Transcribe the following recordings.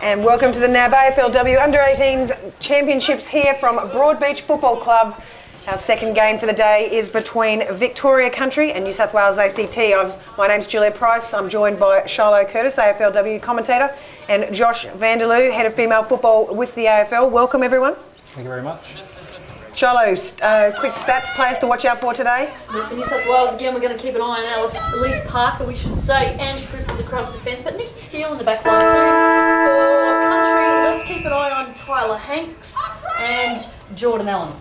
And welcome to the NAB AFLW Under-18s Championships here from Broadbeach Football Club. Our second game for the day is between Victoria Country and New South Wales ACT. My name's Julia Price. I'm joined by Charlotte Curtis, AFLW commentator, and Josh Vanderloo, head of female football with the AFL. Welcome, everyone. Thank you very much. Charlotte, quick stats, players to watch out for today. Yeah, for New South Wales, again, we're going to keep an eye on Elise Parker, we should say, and Crifters across defence, but Nikki Steele in the back line too. For Country, let's keep an eye on Tyler Hanks and Jordan Allen.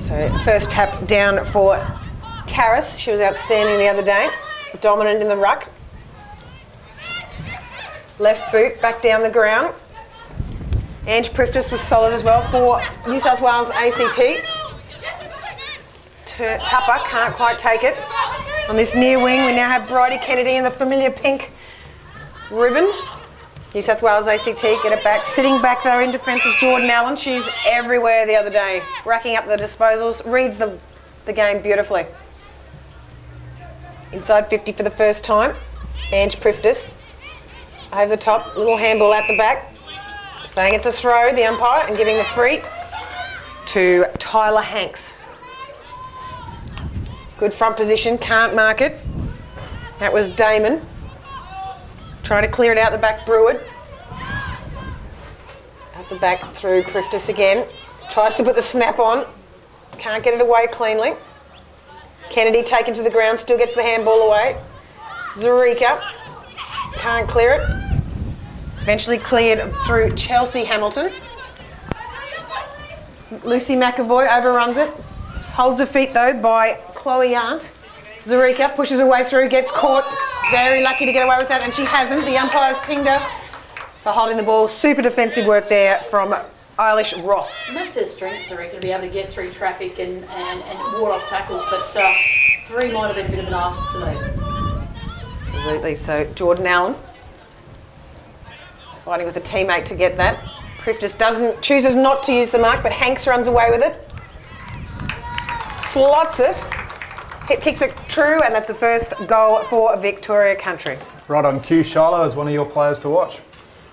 So first tap down for Karis. She was outstanding the other day, dominant in the ruck. Left boot back down the ground. Ange Priftis was solid as well for New South Wales ACT. Tupper can't quite take it. On this near wing, we now have Bridie Kennedy in the familiar pink ribbon. New South Wales ACT get it back. Sitting back though in defence is Jordan Allen. She's everywhere the other day, racking up the disposals, reads the game beautifully. Inside 50 for the first time. Ange Priftis over the top, little handball at the back. Saying it's a throw, the umpire, and giving the free to Tyler Hanks. Good front position, can't mark it. That was Damon. Trying to clear it out the back, Breward. At the back through Priftis again. Tries to put the snap on. Can't get it away cleanly. Kennedy taken to the ground, still gets the handball away. Zarika can't clear it. It's eventually cleared through Chelsea Hamilton. Lucy McAvoy overruns it. Holds her feet though by Chloe Arndt. Zarika pushes her way through, gets caught. Very lucky to get away with that, and she hasn't. The umpire's pinged her for holding the ball. Super defensive work there from Eilish Ross. And that's her strength, Zarika, to be able to get through traffic and ward off tackles, but three might have been a bit of an ask today. Absolutely. So Jordan Allen fighting with a teammate to get that. Priftis chooses not to use the mark, but Hanks runs away with it. Slots it. Kicks it true, and that's the first goal for Victoria Country. Right on cue, Shiloh, as one of your players to watch.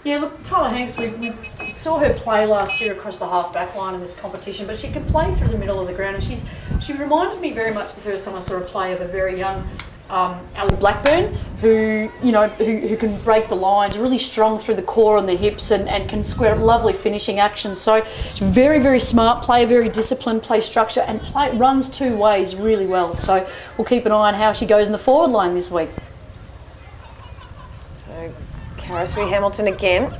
Yeah, look, Tyler Hanks, we saw her play last year across the half-back line in this competition, but she can play through the middle of the ground, and she reminded me very much the first time I saw her play of a very young Ali Blackburn, who can break the lines, really strong through the core and the hips, and can square up lovely finishing actions. So she's very, very smart player, very disciplined, play structure, and runs two ways really well. So we'll keep an eye on how she goes in the forward line this week. So Karis Hamilton again.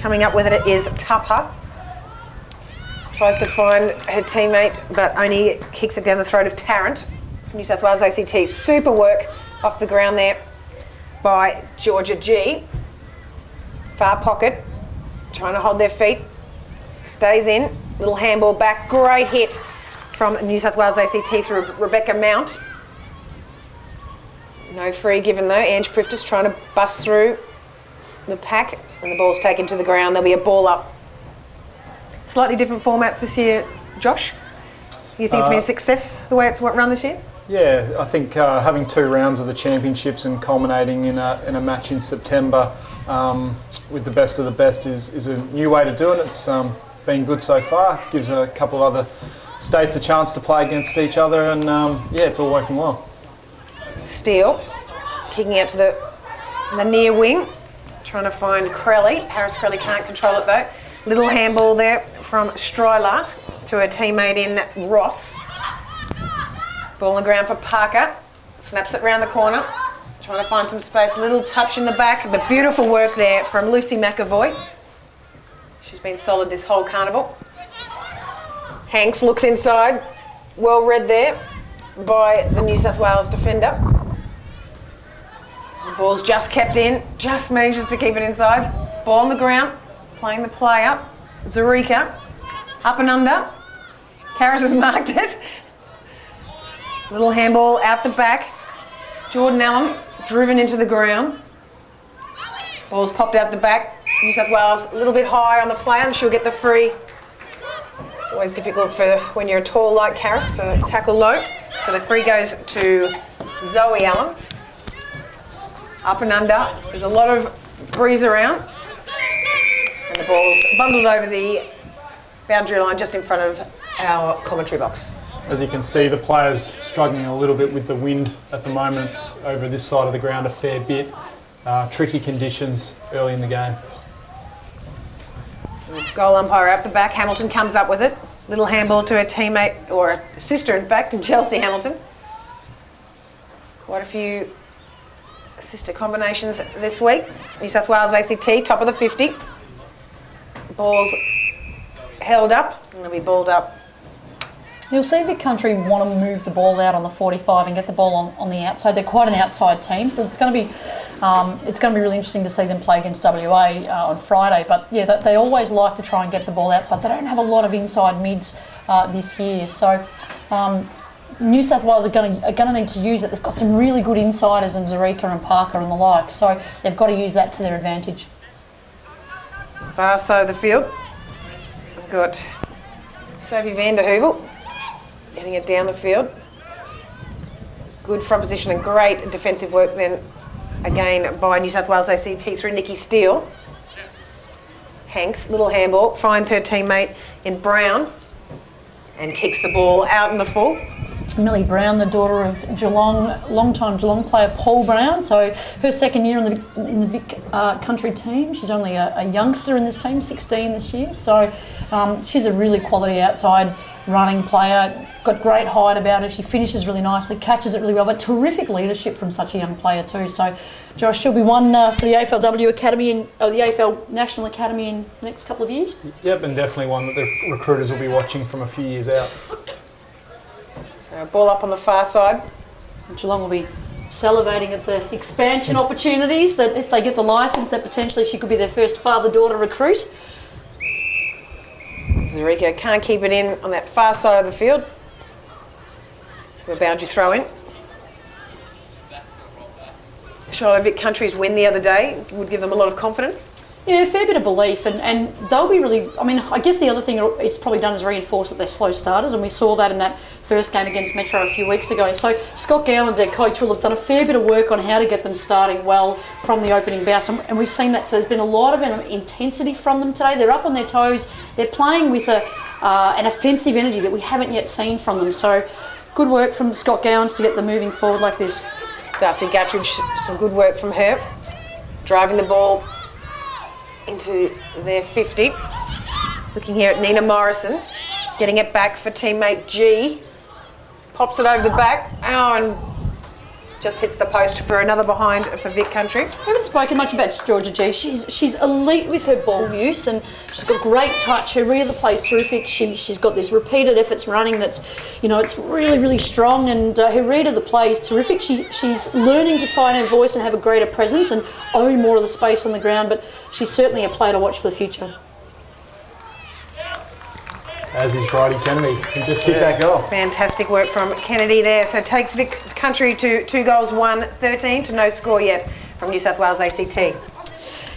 Coming up with it is Tupper. Tries to find her teammate, but only kicks it down the throat of Tarrant. New South Wales ACT. Super work off the ground there by Georgia G. Far pocket, trying to hold their feet. Stays in, little handball back. Great hit from New South Wales ACT through Rebecca Mount. No free given though. Ange Priftis trying to bust through the pack, and the ball's taken to the ground. There'll be a ball up. Slightly different formats this year, Josh. You think it's been a success the way it's run this year? Yeah, I think having 2 rounds of the championships and culminating in a match in September with the best of the best is a new way to do it. It's been good so far. Gives a couple of other states a chance to play against each other, and it's all working well. Steele kicking out to the near wing, trying to find Crelly. Paris Crelly can't control it though. Little handball there from Strylart to her teammate in Ross. Ball on the ground for Parker. Snaps it round the corner. Trying to find some space. Little touch in the back. But beautiful work there from Lucy McAvoy. She's been solid this whole carnival. Hanks looks inside. Well read there by the New South Wales defender. The ball's just kept in. Just manages to keep it inside. Ball on the ground. Playing the play up. Zarika. Up and under. Karis has marked it. Little handball out the back. Jordan Allen driven into the ground. Ball's popped out the back. New South Wales a little bit high on the play, and she'll get the free. It's always difficult for when you're tall like Karis to tackle low. So the free goes to Zoe Allen. Up and under. There's a lot of breeze around. And the ball's bundled over the boundary line just in front of our commentary box. As you can see, the players struggling a little bit with the wind at the moment. It's over this side of the ground a fair bit. Tricky conditions early in the game. So goal umpire up the back. Hamilton comes up with it. Little handball to her teammate, or a sister in fact, to Chelsea Hamilton. Quite a few sister combinations this week. New South Wales ACT, top of the 50. Ball's held up and it'll be balled up. You'll see Vic Country want to move the ball out on the 45 and get the ball on the outside. They're quite an outside team, so it's going to be really interesting to see them play against WA on Friday. But yeah, they always like to try and get the ball outside. They don't have a lot of inside mids this year, so New South Wales are going to need to use it. They've got some really good insiders in Zarika and Parker and the like, so they've got to use that to their advantage. Far side of the field, we've got Sophie van der Heuvel getting it down the field. Good front position and great defensive work then again by New South Wales ACT through Nikki Steele. Hanks, little handball, finds her teammate in Brown and kicks the ball out in the full. Millie Brown, the daughter of Geelong, long-time Geelong player Paul Brown. So her second year in the Vic Country team. She's only a youngster in this team, 16 this year. So she's a really quality outside running player. Got great height about her. She finishes really nicely, catches it really well, but terrific leadership from such a young player too. So Josh, she'll be one for the AFLW Academy or the AFL National Academy in the next couple of years. Yep, and definitely one that the recruiters will be watching from a few years out. So ball up on the far side. Geelong will be salivating at the expansion opportunities that if they get the licence that potentially she could be their first father-daughter recruit. Zarika can't keep it in on that far side of the field. So a boundary throw in. Charlotte Vic Country's win the other day would give them a lot of confidence. Yeah, a fair bit of belief, and they'll be really, I mean, I guess the other thing it's probably done is reinforce that they're slow starters, and we saw that in that first game against Metro a few weeks ago. So Scott Gowans, their coach, will have done a fair bit of work on how to get them starting well from the opening bounce, and we've seen that. So there's been a lot of intensity from them today. They're up on their toes. They're playing with an offensive energy that we haven't yet seen from them. So good work from Scott Gowans to get them moving forward like this. Darcy Guttridge, some good work from her. Driving the ball into their 50. Looking here at Nina Morrison, getting it back for teammate G. Pops it over the back, and just hits the post for another behind for Vic Country. I haven't spoken much about Georgia G. She's elite with her ball use, and she's got great touch. Her read of the play is terrific. She's got this repeated efforts running that's, it's really, really strong, and her read of the play is terrific. She's learning to find her voice and have a greater presence and own more of the space on the ground, but she's certainly a player to watch for the future. As is Bridie Kennedy, who just hit that goal. Fantastic work from Kennedy there. So takes Vic Country to 2 goals, 1-13 to no score yet from New South Wales ACT.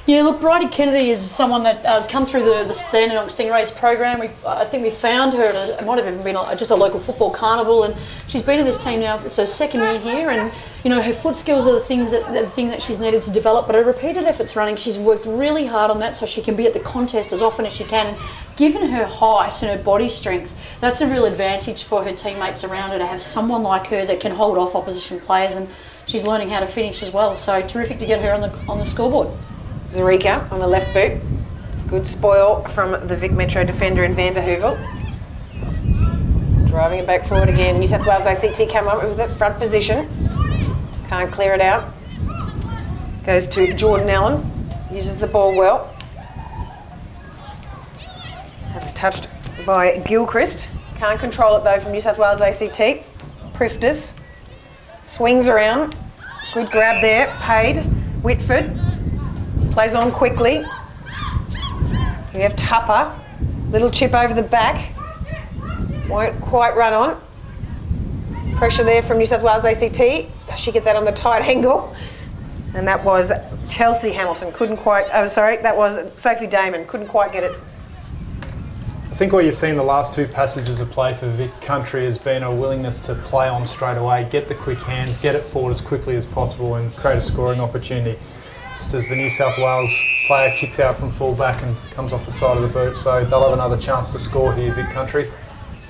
Yeah, look, Bridie Kennedy is someone that has come through the Dandenong Stingrays program. I think we found her at it might have even been just a local football carnival, and she's been in this team now. It's her second year here, and her foot skills are the thing that she's needed to develop. But her repeated efforts running, she's worked really hard on that so she can be at the contest as often as she can. And given her height and her body strength, that's a real advantage for her teammates around her to have someone like her that can hold off opposition players, and she's learning how to finish as well. So terrific to get her on the scoreboard. Zarika on the left boot. Good spoil from the Vic Metro defender in Van der Heuvel. Driving it back forward again. New South Wales ACT come up with it, front position. Can't clear it out. Goes to Jordan Allen. Uses the ball well. That's touched by Gilchrist. Can't control it though from New South Wales ACT. Prifters. Swings around. Good grab there. Paid. Whitford. Plays on quickly. We have Tupper. Little chip over the back. Won't quite run on. Pressure there from New South Wales ACT. Does she get that on the tight angle? And that was Chelsea Hamilton. Couldn't quite, that was Sophie Damon. Couldn't quite get it. I think what you've seen the last two passages of play for Vic Country has been a willingness to play on straight away, get the quick hands, get it forward as quickly as possible and create a scoring opportunity. just as the New South Wales player kicks out from full-back and comes off the side of the boot. So they'll have another chance to score here, Vic Country.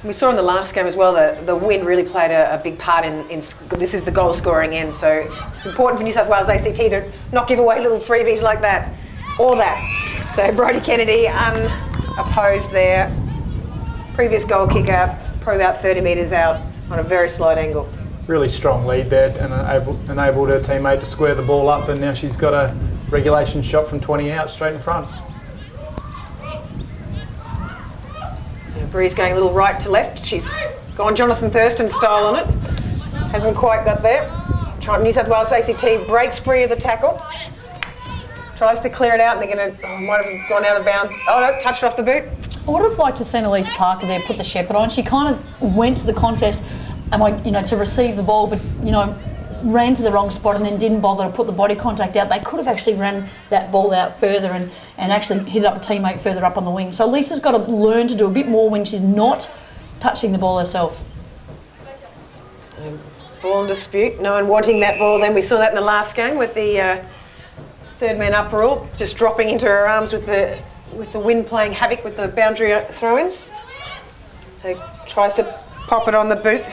We saw in the last game as well that the wind really played a big part in this is the goal scoring end, so it's important for New South Wales ACT to not give away little freebies like that or that. So Brodie Kennedy unopposed there. Previous goal kicker, probably about 30 metres out on a very slight angle. Really strong lead there and enabled her teammate to square the ball up, and now she's got a regulation shot from 20 out straight in front. Bree's going a little right to left. She's gone Jonathan Thurston style on it. Hasn't quite got there. New South Wales ACT breaks free of the tackle. Tries to clear it out, and they're going to, might have gone out of bounds. Oh no, touched off the boot. I would have liked to have seen Elise Parker there put the shepherd on. She kind of went to the contest to receive the ball, but ran to the wrong spot and then didn't bother to put the body contact out. They could have actually ran that ball out further and actually hit up a teammate further up on the wing. So Lisa's got to learn to do a bit more when she's not touching the ball herself. Ball in dispute. No one wanting that ball then. We saw that in the last game with the third man up rule, just dropping into her arms with the wind playing havoc with the boundary throw-ins. So tries to pop it on the boot.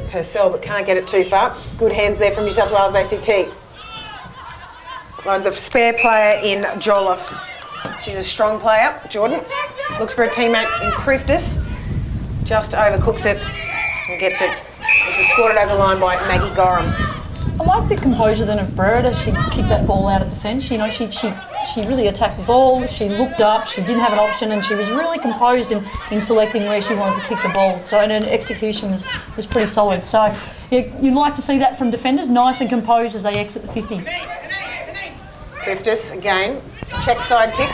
Purcell, but can't get it too far. Good hands there from New South Wales ACT. Runs a spare player in Jolliffe. She's a strong player. Jordan looks for a teammate in Priftis. Just overcooks it and gets it. It's escorted over the line by Maggie Gorham. I like the composure then of Beretta. She kicked that ball out of defence. She really attacked the ball. She looked up. She didn't have an option, and she was really composed in selecting where she wanted to kick the ball. So, and her execution was pretty solid. So, you like to see that from defenders, nice and composed as they exit the 50. Priftis again, check side kick.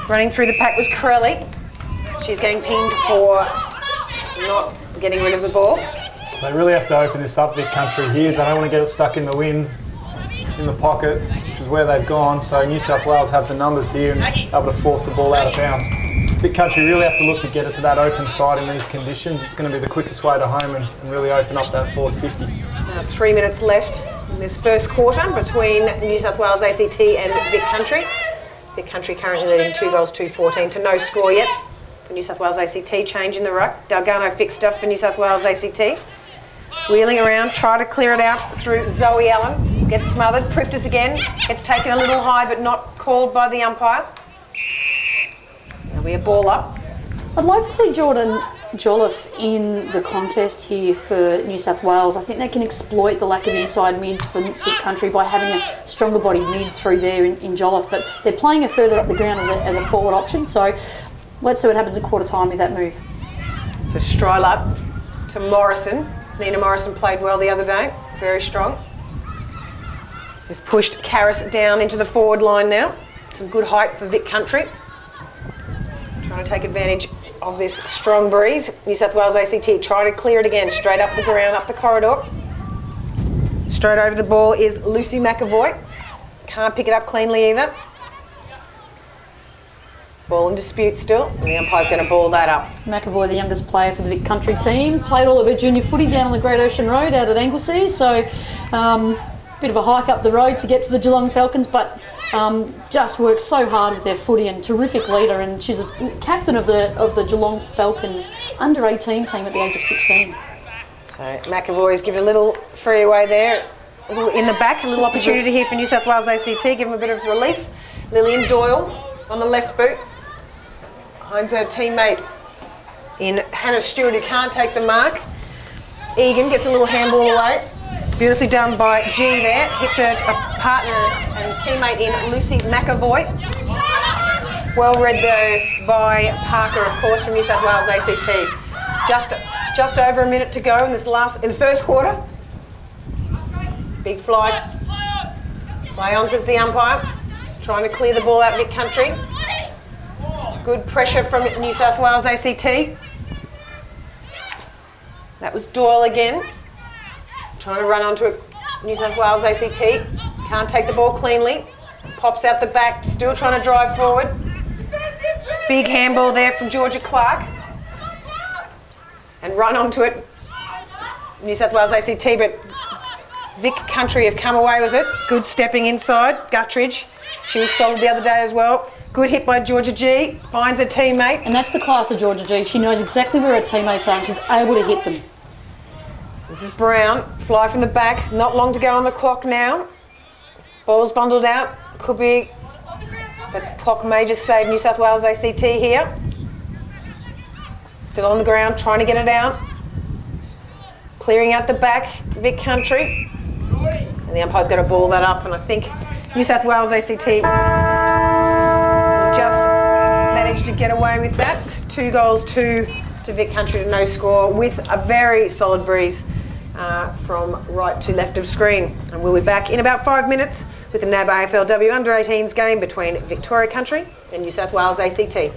Running through the pack was Crowley. She's getting pinged for not getting rid of the ball. So they really have to open this up, Vic Country here. They don't want to get it stuck in the wind, in the pocket, which is where they've gone. So New South Wales have the numbers here and able to force the ball out of bounds. Vic Country really have to look to get it to that open side in these conditions. It's going to be the quickest way to home and really open up that forward 50. 3 minutes left in this first quarter between New South Wales ACT and Vic Country. Vic Country currently leading 2 goals, 2-14 to no score yet. For New South Wales ACT, change in the ruck. Delgado fixed stuff for New South Wales ACT. Wheeling around, try to clear it out through Zoe Allen. Gets smothered, Priftis again. Gets taken a little high but not called by the umpire. There'll be a ball up. I'd like to see Jordan Jolliffe in the contest here for New South Wales. I think they can exploit the lack of inside mids for Vic Country by having a stronger body mid through there in Jolliffe, but they're playing her further up the ground as a forward option, so let's see what happens at quarter time with that move. So Strylar to Morrison. Nina Morrison played well the other day, very strong. They've pushed Karras down into the forward line now. Some good height for Vic Country. Trying to take advantage of this strong breeze. New South Wales ACT try to clear it again, straight up the ground, up the corridor. Straight over the ball is Lucy McAvoy. Can't pick it up cleanly either. Ball in dispute still, and the umpire's going to ball that up. McAvoy, the youngest player for the Vic Country team, played all of her junior footy down on the Great Ocean Road out at Anglesea, so bit of a hike up the road to get to the Geelong Falcons, but just works so hard with their footy and terrific leader, and she's a captain of the Geelong Falcons under-18 team at the age of 16. So McAvoy's given a little free away there, a little in the back, a little opportunity here for New South Wales ACT, give them a bit of relief. Lillian Doyle on the left boot. Finds her teammate in Hannah Stewart, who can't take the mark. Egan gets a little handball away. Beautifully done by G there. Hits a partner and teammate in Lucy McAvoy. Well read though by Parker, of course, from New South Wales ACT. Just over a minute to go in the first quarter. Big fly. Play on, says the umpire. Trying to clear the ball out Vic Country. Good pressure from New South Wales ACT. That was Doyle again. Trying to run onto it. New South Wales ACT. Can't take the ball cleanly. Pops out the back, still trying to drive forward. Big handball there from Georgia Clark. And run onto it. New South Wales ACT, but Vic Country have come away with it. Good stepping inside. Guttridge, she was solid the other day as well. Good hit by Georgia G. Finds her teammate. And that's the class of Georgia G. She knows exactly where her teammates are and she's able to hit them. This is Brown. Fly from the back. Not long to go on the clock now. Ball's bundled out. Could be... The clock may just save New South Wales ACT here. Still on the ground, trying to get it out. Clearing out the back, Vic Country. And the umpire's going to ball that up, and I think New South Wales ACT just managed to get away with that. 2 goals to Vic Country to no score with a very solid breeze from right to left of screen. And we'll be back in about 5 minutes with the NAB AFLW Under-18s game between Victoria Country and New South Wales ACT.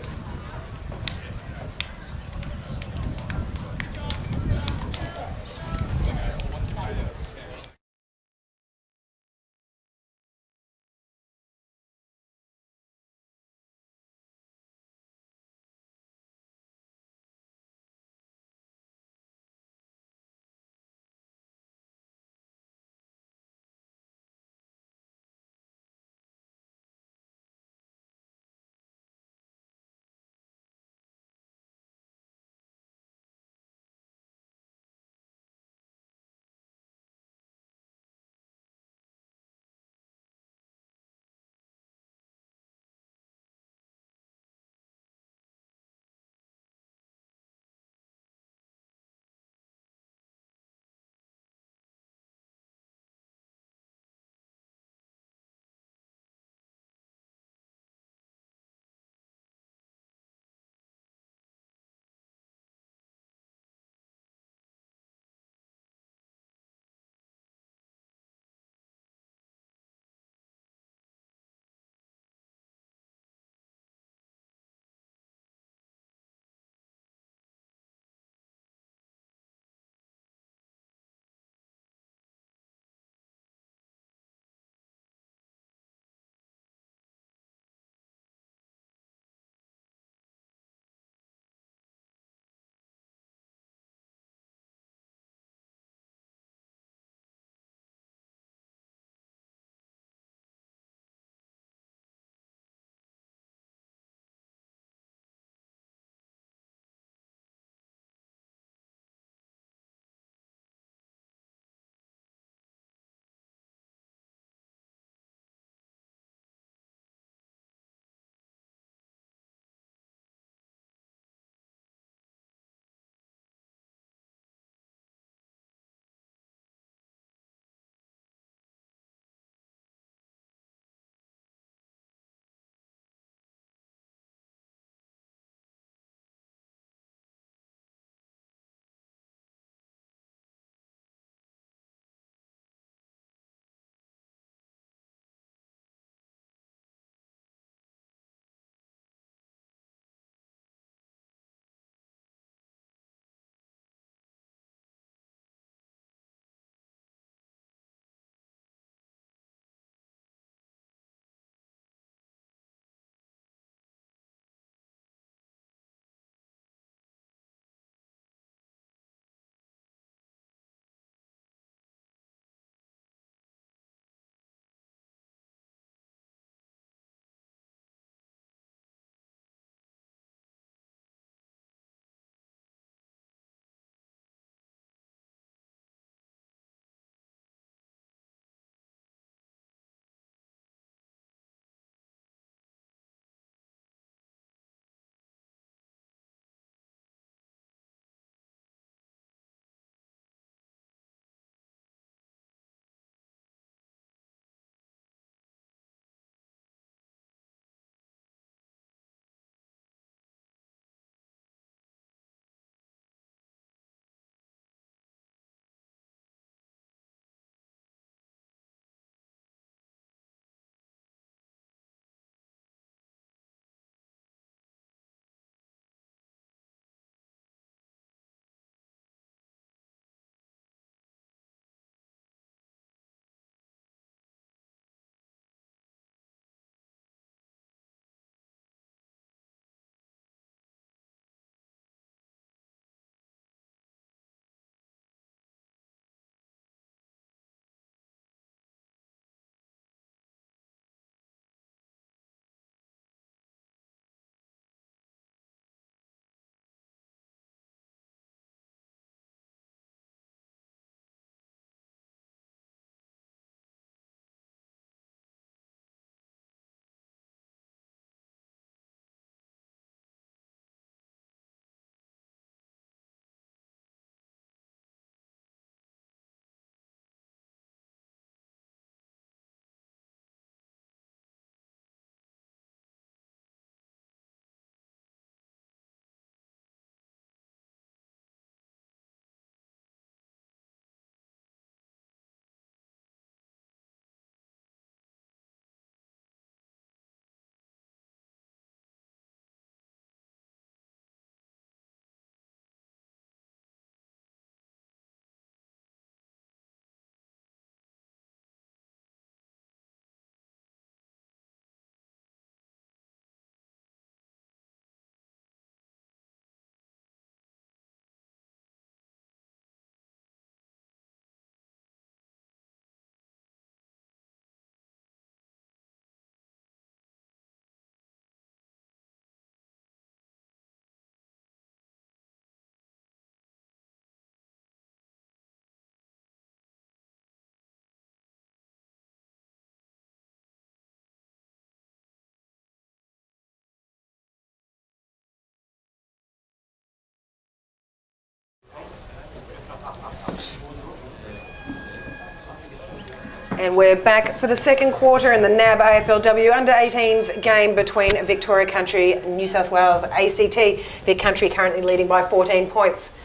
And we're back for the second quarter in the NAB AFLW Under-18s game between Victoria Country and New South Wales ACT. Vic Country currently leading by 14 points.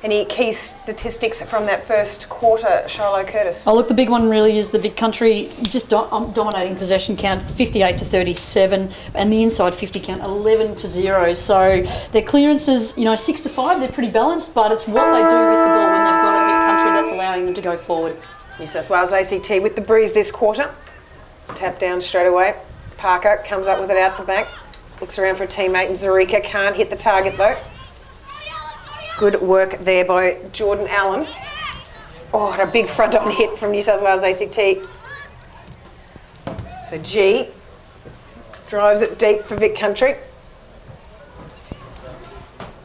Any key statistics from that first quarter, Charlotte Curtis? Oh, look, the big one really is the Vic Country just dominating possession count, 58-37, and the inside 50 count, 11-0. So their clearances, 6-5, they're pretty balanced, but it's what they do with the ball when they've got a Vic Country that's allowing them to go forward. New South Wales ACT with the breeze this quarter. Tap down straight away. Parker comes up with it out the back. Looks around for a teammate, and Zarika can't hit the target though. Good work there by Jordan Allen. Oh, and a big front-on hit from New South Wales ACT. So G drives it deep for Vic Country.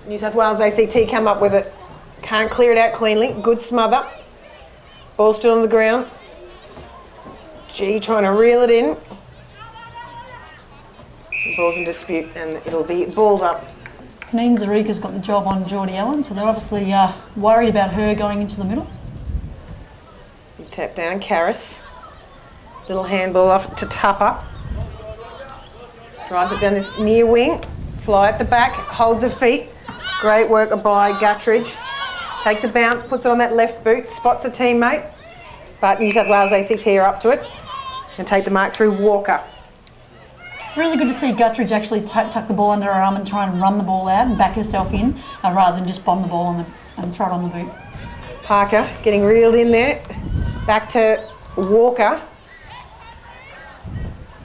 New South Wales ACT come up with it. Can't clear it out cleanly. Good smother. Ball still on the ground. G trying to reel it in. The ball's in dispute and it'll be balled up. Janine Zarika's got the job on Jordy Allen, so they're obviously worried about her going into the middle. Tap down, Karras. Little handball off to Tupper. Drives it down this near wing. Fly at the back, holds her feet. Great work by Guttridge. Takes a bounce, puts it on that left boot, spots a teammate. But New South Wales ACT are up to it and take the mark through Walker. Really good to see Guttridge actually tuck the ball under her arm and try and run the ball out and back herself in rather than just bomb the ball and throw it on the boot. Parker getting reeled in there. Back to Walker.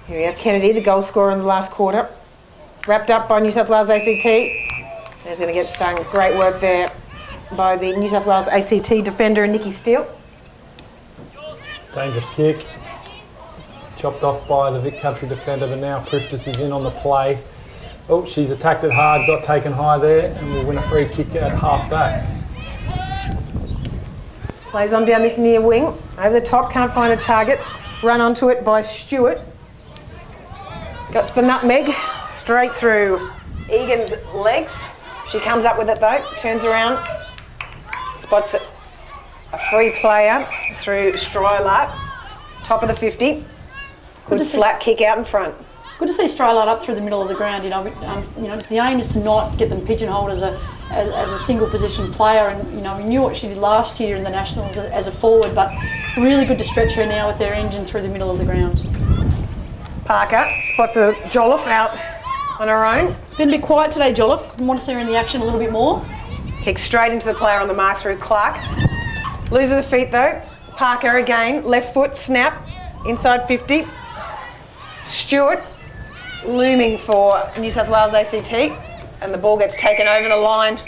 Here we have Kennedy, the goal scorer in the last quarter. Wrapped up by New South Wales ACT. There's going to get stung. Great work there by the New South Wales ACT defender, Nikki Steele. Dangerous kick. Chopped off by the Vic Country defender, but now Priftis is in on the play. Oh, she's attacked it hard, got taken high there, and will win a free kick at half back. Plays on down this near wing. Over the top, can't find a target. Run onto it by Stewart. Got the nutmeg straight through Egan's legs. She comes up with it though, turns around, spots it. A free player through Strylart. Top of the 50. Good flat kick out in front. Good to see Strylart up through the middle of the ground. The aim is to not get them pigeonholed as a single position player. And we knew what she did last year in the Nationals as a forward, but really good to stretch her now with their engine through the middle of the ground. Parker spots a Jolliffe out on her own. Been a bit quiet today, Jolliffe. Want to see her in the action a little bit more. Kicks straight into the player on the mark through Clark. Loses the feet though. Parker again, left foot snap, inside 50. Stewart looming for New South Wales ACT, and the ball gets taken over the line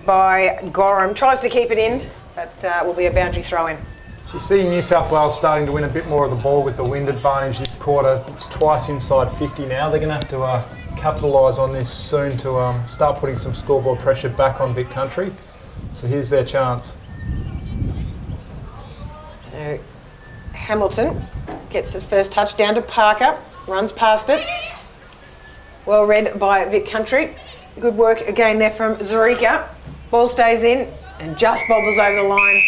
by Gorham. Tries to keep it in, but will be a boundary throw in. So you see New South Wales starting to win a bit more of the ball with the wind advantage this quarter. It's twice inside 50 now. They're going to have to capitalise on this soon to start putting some scoreboard pressure back on Vic Country. So here's their chance. So Hamilton gets the first touch down to Parker, runs past it. Well read by Vic Country. Good work again there from Zarika. Ball stays in and just bobbles over the line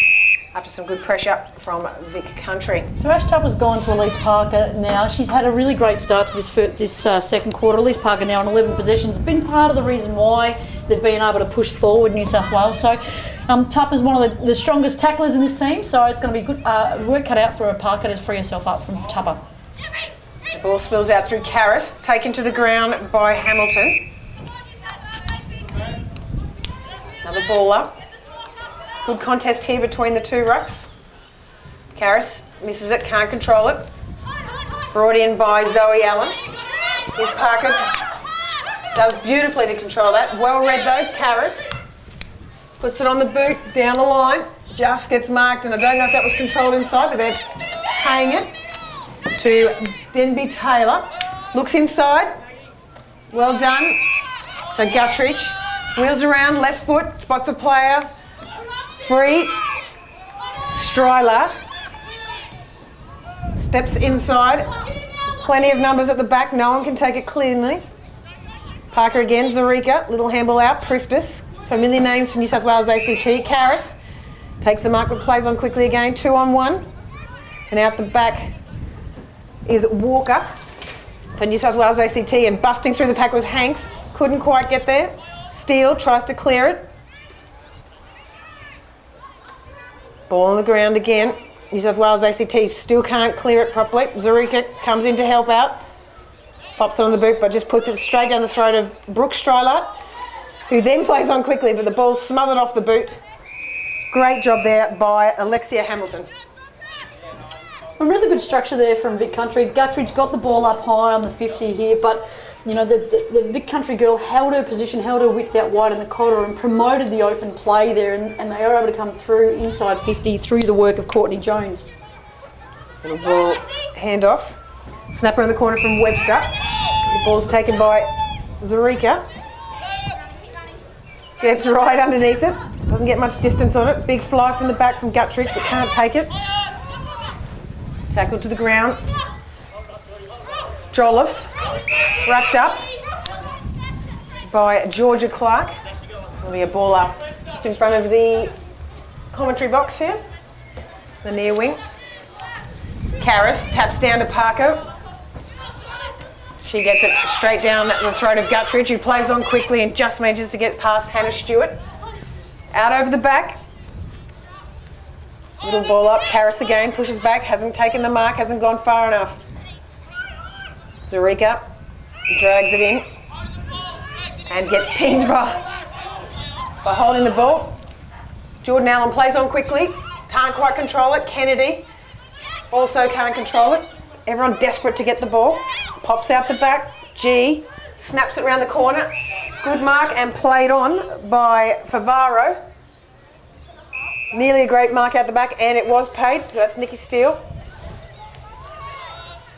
after some good pressure from Vic Country. So Ash Tupper's gone to Elise Parker now. She's had a really great start to this second quarter. Elise Parker now on 11 possessions. Been part of the reason why they've been able to push forward New South Wales. So Tupper's one of the strongest tacklers in this team, so it's going to be good work cut out for Parker to free herself up from Tupper. The ball spills out through Karras, taken to the ground by Hamilton. Another ball up. Good contest here between the two rucks. Karras misses it, can't control it. Brought in by Zoe Allen. Here's Parker. Does beautifully to control that. Well read though, Karras. Puts it on the boot, down the line. Just gets marked, and I don't know if that was controlled inside, but they're paying it to Denby Taylor. Looks inside. Well done. So Guttridge wheels around, left foot, spots a player. Free. Strylart steps inside. Plenty of numbers at the back. No one can take it cleanly. Parker again. Zarika. Little handball out. Priftis. Familiar names for New South Wales ACT. Karras takes the mark but plays on quickly again. 2-on-1. And out the back is Walker for New South Wales ACT, and busting through the pack was Hanks. Couldn't quite get there. Steele tries to clear it. Ball on the ground again. New South Wales ACT still can't clear it properly. Zurika comes in to help out. Pops it on the boot, but just puts it straight down the throat of Brooke Strylar, who then plays on quickly, but the ball's smothered off the boot. Great job there by Alexia Hamilton. A really good structure there from Vic Country. Guttridge got the ball up high on the 50 here, but you know, the Vic Country girl held her position, held her width out wide in the corridor and promoted the open play there, and they are able to come through inside 50 through the work of Courtney Jones. Little ball handoff. Snapper in the corner from Webster. The ball's taken by Zurika. Gets right underneath it. Doesn't get much distance on it. Big fly from the back from Guttridge, but can't take it. Tackle to the ground. Jolliffe wrapped up by Georgia Clark. There'll be a ball up just in front of the commentary box here. The near wing. Karras taps down to Parker. She gets it straight down the throat of Guttridge, who plays on quickly and just manages to get past Hannah Stewart. Out over the back. Little ball up. Karras again pushes back, hasn't taken the mark, hasn't gone far enough. Zurika drags it in and gets pinged for holding the ball. Jordan Allen plays on quickly, can't quite control it. Kennedy also can't control it. Everyone desperate to get the ball. Pops out the back. G snaps it around the corner. Good mark and played on by Favaro. Nearly a great mark out the back, and it was paid, so that's Nikki Steele.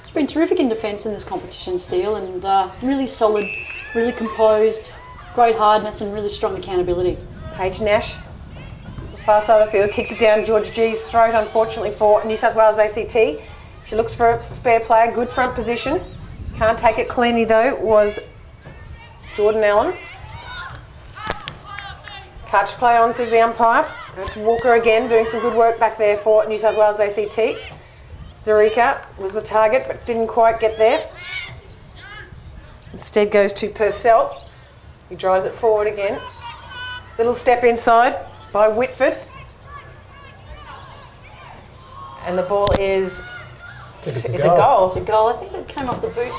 She's been terrific in defence in this competition, Steele, and really solid, really composed, great hardness and really strong accountability. Paige Nash, the far side of the field, kicks it down Georgia G's throat, unfortunately for New South Wales ACT. She looks for a spare player, good front position. Can't take it cleanly though, was Jordan Allen. Touch play on, says the umpire. That's Walker again, doing some good work back there for New South Wales ACT. Zurika was the target, but didn't quite get there. Instead goes to Purcell. He drives it forward again. Little step inside by Whitford. And the ball is... It's a goal. It's a goal. I think that came off the boot.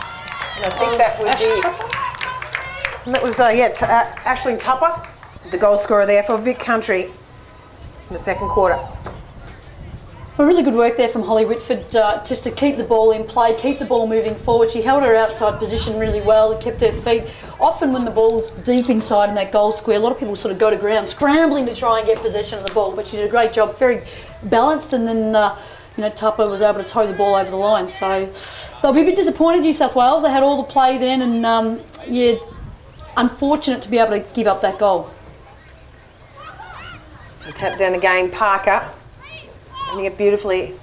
And I think that would be... And that was, Aisling Tupper is the goal scorer there for Vic Country in the second quarter. Well, really good work there from Holly Whitford just to keep the ball in play, keep the ball moving forward. She held her outside position really well and kept her feet. Often when the ball's deep inside in that goal square, a lot of people sort of go to ground scrambling to try and get possession of the ball, but she did a great job, very balanced, and then Tupper was able to tow the ball over the line. So they'll be a bit disappointed, New South Wales. They had all the play then, and unfortunate to be able to give up that goal. So tap down again, Parker. Running it beautifully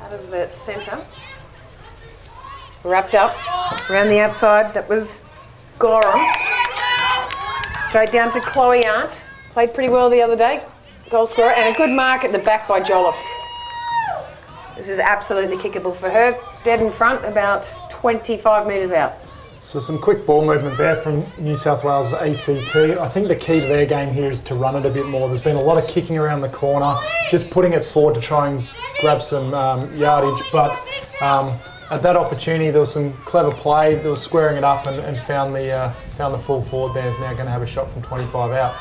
out of the centre. Wrapped up around the outside. That was Gorham. Straight down to Chloe Arndt. Played pretty well the other day. Goal scorer. And a good mark at the back by Jolliffe. This is absolutely kickable for her. Dead in front, about 25 metres out. So some quick ball movement there from New South Wales ACT. I think the key to their game here is to run it a bit more. There's been a lot of kicking around the corner, just putting it forward to try and grab some yardage. But at that opportunity, there was some clever play. They were squaring it up and found the full forward there. Is now going to have a shot from 25 out.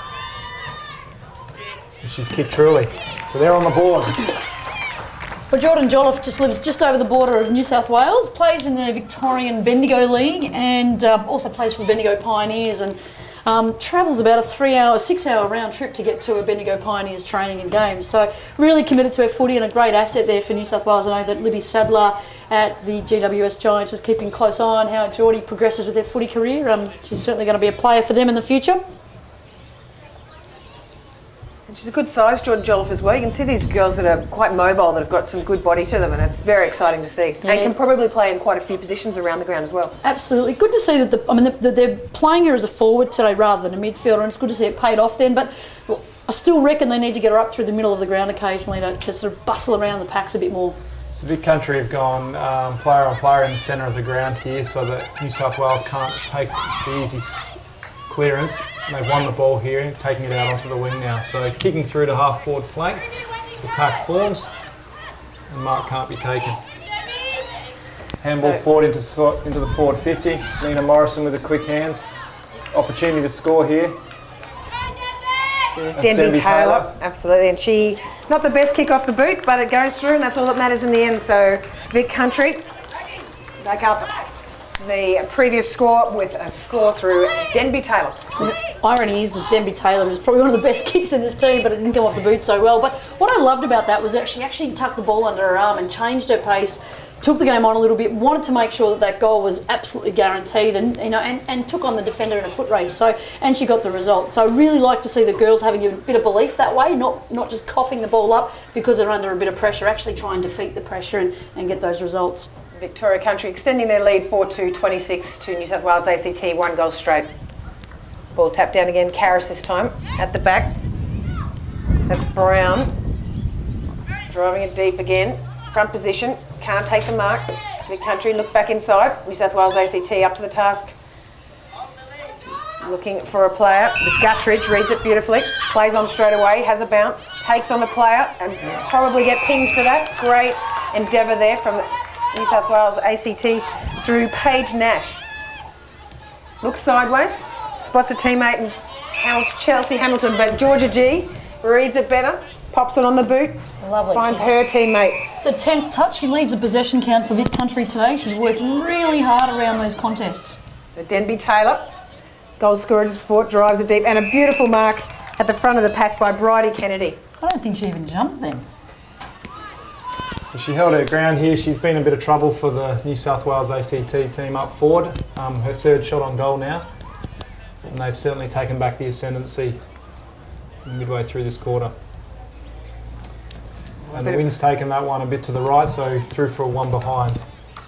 And she's kicked truly. So they're on the board. Well, Jordan Jolliffe just lives just over the border of New South Wales, plays in the Victorian Bendigo League, and also plays for the Bendigo Pioneers, and travels about a 6-hour round trip to get to a Bendigo Pioneers training and games. So really committed to her footy and a great asset there for New South Wales. I know that Libby Sadler at the GWS Giants is keeping close eye on how Geordie progresses with her footy career. She's certainly going to be a player for them in the future. She's a good size, Jordan Jolliffe, as well. You can see these girls that are quite mobile, that have got some good body to them, and it's very exciting to see. Yeah. And can probably play in quite a few positions around the ground as well. Absolutely. Good to see that they're playing her as a forward today rather than a midfielder, and it's good to see it paid off then. But I still reckon they need to get her up through the middle of the ground occasionally to sort of bustle around the packs a bit more. So Vic Country have gone player on player in the centre of the ground here so that New South Wales can't take the easy clearance. They've won the ball here, taking it out onto the wing now. So kicking through to half forward flank, the pack forms, and mark can't be taken. Handball forward into the forward 50. Nina Morrison with the quick hands. Opportunity to score here. This is Denby Taylor, absolutely, and she, not the best kick off the boot, but it goes through and that's all that matters in the end. So Vic Country back up the previous score with a score through Denby Taylor. So the irony is that Denby Taylor is probably one of the best kicks in this team, but it didn't come off the boot so well. But what I loved about that was that she actually tucked the ball under her arm and changed her pace, took the game on a little bit, wanted to make sure that that goal was absolutely guaranteed, and and took on the defender in a foot race. So, and she got the result. So I really like to see the girls having a bit of belief that way, not just coughing the ball up because they're under a bit of pressure, actually try and defeat the pressure and get those results. Victoria Country extending their lead 4-2-26 to New South Wales ACT, 1 goal straight. Ball tapped down again, Karras this time, at the back. That's Brown. Driving it deep again, front position. Can't take the mark. Vic Country look back inside. New South Wales ACT up to the task. Looking for a player. The Guttridge reads it beautifully. Plays on straight away. Has a bounce. Takes on the player and probably get pinged for that. Great endeavour there from New South Wales ACT through Paige Nash. Looks sideways. Spots a teammate in Chelsea Hamilton, but Georgia G reads it better. Pops it on the boot. Lovely. Finds her teammate. So 10th touch, she leads the possession count for Vic Country today. She's working really hard around those contests. The Denby Taylor, goal scorer just before it drives it deep, and a beautiful mark at the front of the pack by Bridie Kennedy. I don't think she even jumped then. So she held her ground here. She's been a bit of trouble for the New South Wales ACT team up forward. Her third shot on goal now, and they've certainly taken back the ascendancy midway through this quarter. And the wind's taken that one a bit to the right, so through for a 1 behind.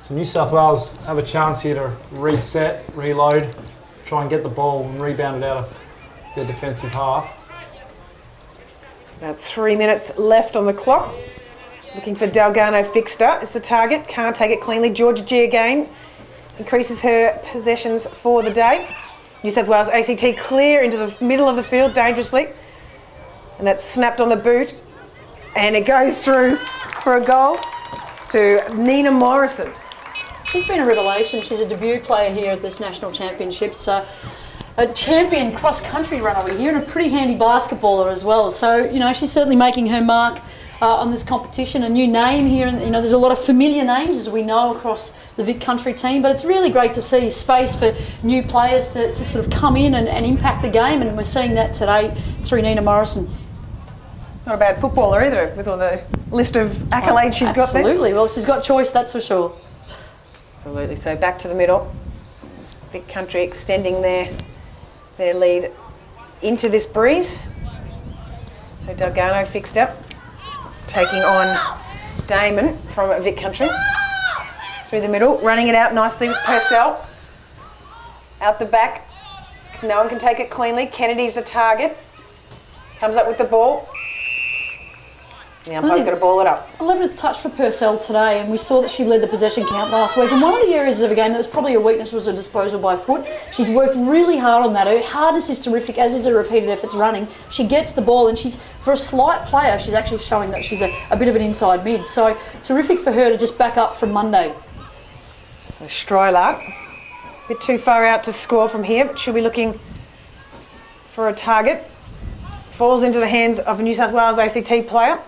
So New South Wales have a chance here to reset, reload, try and get the ball and rebound it out of their defensive half. About 3 minutes left on the clock. Looking for Delgado Fixter is the target. Can't take it cleanly. Georgia G again increases her possessions for the day. New South Wales ACT clear into the middle of the field dangerously. And that's snapped on the boot. And it goes through for a goal to Nina Morrison. She's been a revelation. She's a debut player here at this national championships. A champion cross-country runner here and a pretty handy basketballer as well. So, she's certainly making her mark on this competition. A new name here, and there's a lot of familiar names as we know across the Vic Country team, but it's really great to see space for new players to sort of come in and impact the game, and we're seeing that today through Nina Morrison. Not a bad footballer either, with all the list of accolades she's got there. Absolutely, well, she's got choice, that's for sure. Absolutely, so back to the middle. Vic Country extending their lead into this breeze. So Delgado fixed up, taking on Damon from Vic Country. Through the middle, running it out nicely was Purcell. Out the back, no one can take it cleanly. Kennedy's the target. Comes up with the ball. The umpire's got to ball it up. 11th touch for Purcell today, and we saw that she led the possession count last week. And one of the areas of the game that was probably a weakness was her disposal by foot. She's worked really hard on that. Her hardness is terrific, as is her repeated efforts running. She gets the ball, and for a slight player, she's actually showing that she's a bit of an inside mid. So terrific for her to just back up from Monday. So Strylar, a bit too far out to score from here. She'll be looking for a target. Falls into the hands of a New South Wales ACT player.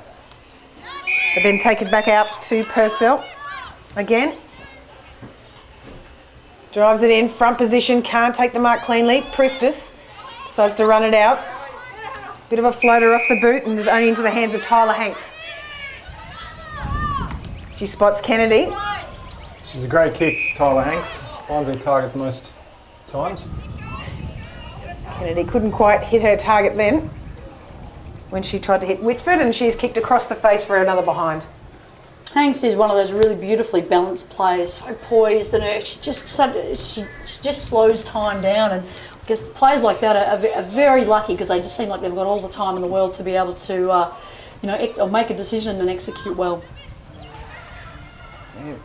But then take it back out to Purcell again. Drives it in, front position, can't take the mark cleanly. Priftis decides to run it out. Bit of a floater off the boot and is only into the hands of Tyler Hanks. She spots Kennedy. She's a great kick, Tyler Hanks. Finds her targets most times. Kennedy couldn't quite hit her target then when she tried to hit Whitford, and she's kicked across the face for another behind. Hanks is one of those really beautifully balanced players, so poised, and she just slows time down. And I guess players like that are very lucky because they just seem like they've got all the time in the world to be able to, or make a decision and execute well.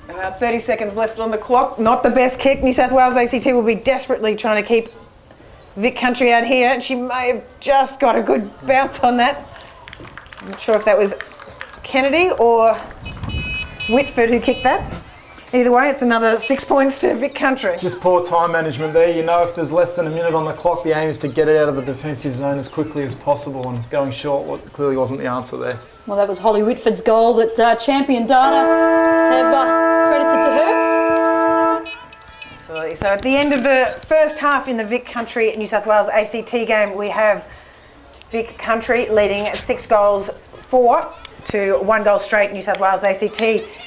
About 30 seconds left on the clock. Not the best kick. New South Wales ACT will be desperately trying to keep Vic Country out here, and she may have just got a good bounce on that. I'm not sure if that was Kennedy or Whitford who kicked that. Either way, it's another 6 points to Vic Country. Just poor time management there. You know, if there's less than a minute on the clock, the aim is to get it out of the defensive zone as quickly as possible, and going short clearly wasn't the answer there. Well, that was Holly Whitford's goal that Champion Data have credited to her. Absolutely. So at the end of the first half in the Vic Country New South Wales ACT game, we have Vic Country leading 6-4 to 1 goal straight New South Wales ACT.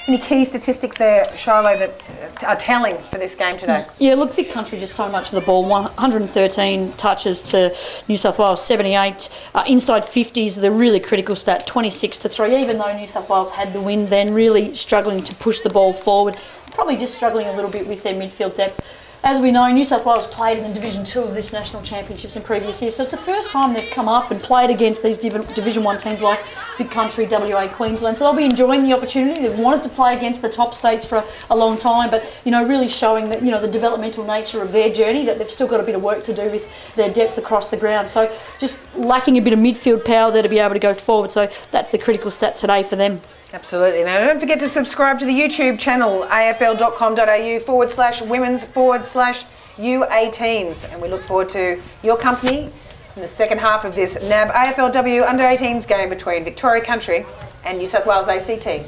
Any key statistics there, Shiloh, that are telling for this game today? Yeah, look, Vic Country just so much of the ball. 113 touches to New South Wales 78. Inside 50s, the really critical stat, 26-3. Even though New South Wales had the win, then really struggling to push the ball forward. Probably just struggling a little bit with their midfield depth. As we know, New South Wales played in the Division 2 of this National Championships in previous years, so it's the first time they've come up and played against these Division 1 teams like Vic Country, WA, Queensland, so they'll be enjoying the opportunity. They've wanted to play against the top states for a long time, but, you know, really showing that, you know, the developmental nature of their journey, that they've still got a bit of work to do with their depth across the ground. So just lacking a bit of midfield power there to be able to go forward, so that's the critical stat today for them. Absolutely. Now, don't forget to subscribe to the YouTube channel, afl.com.au/women's/U18s. And we look forward to your company in the second half of this NAB AFLW Under-18s game between Victoria Country and New South Wales ACT.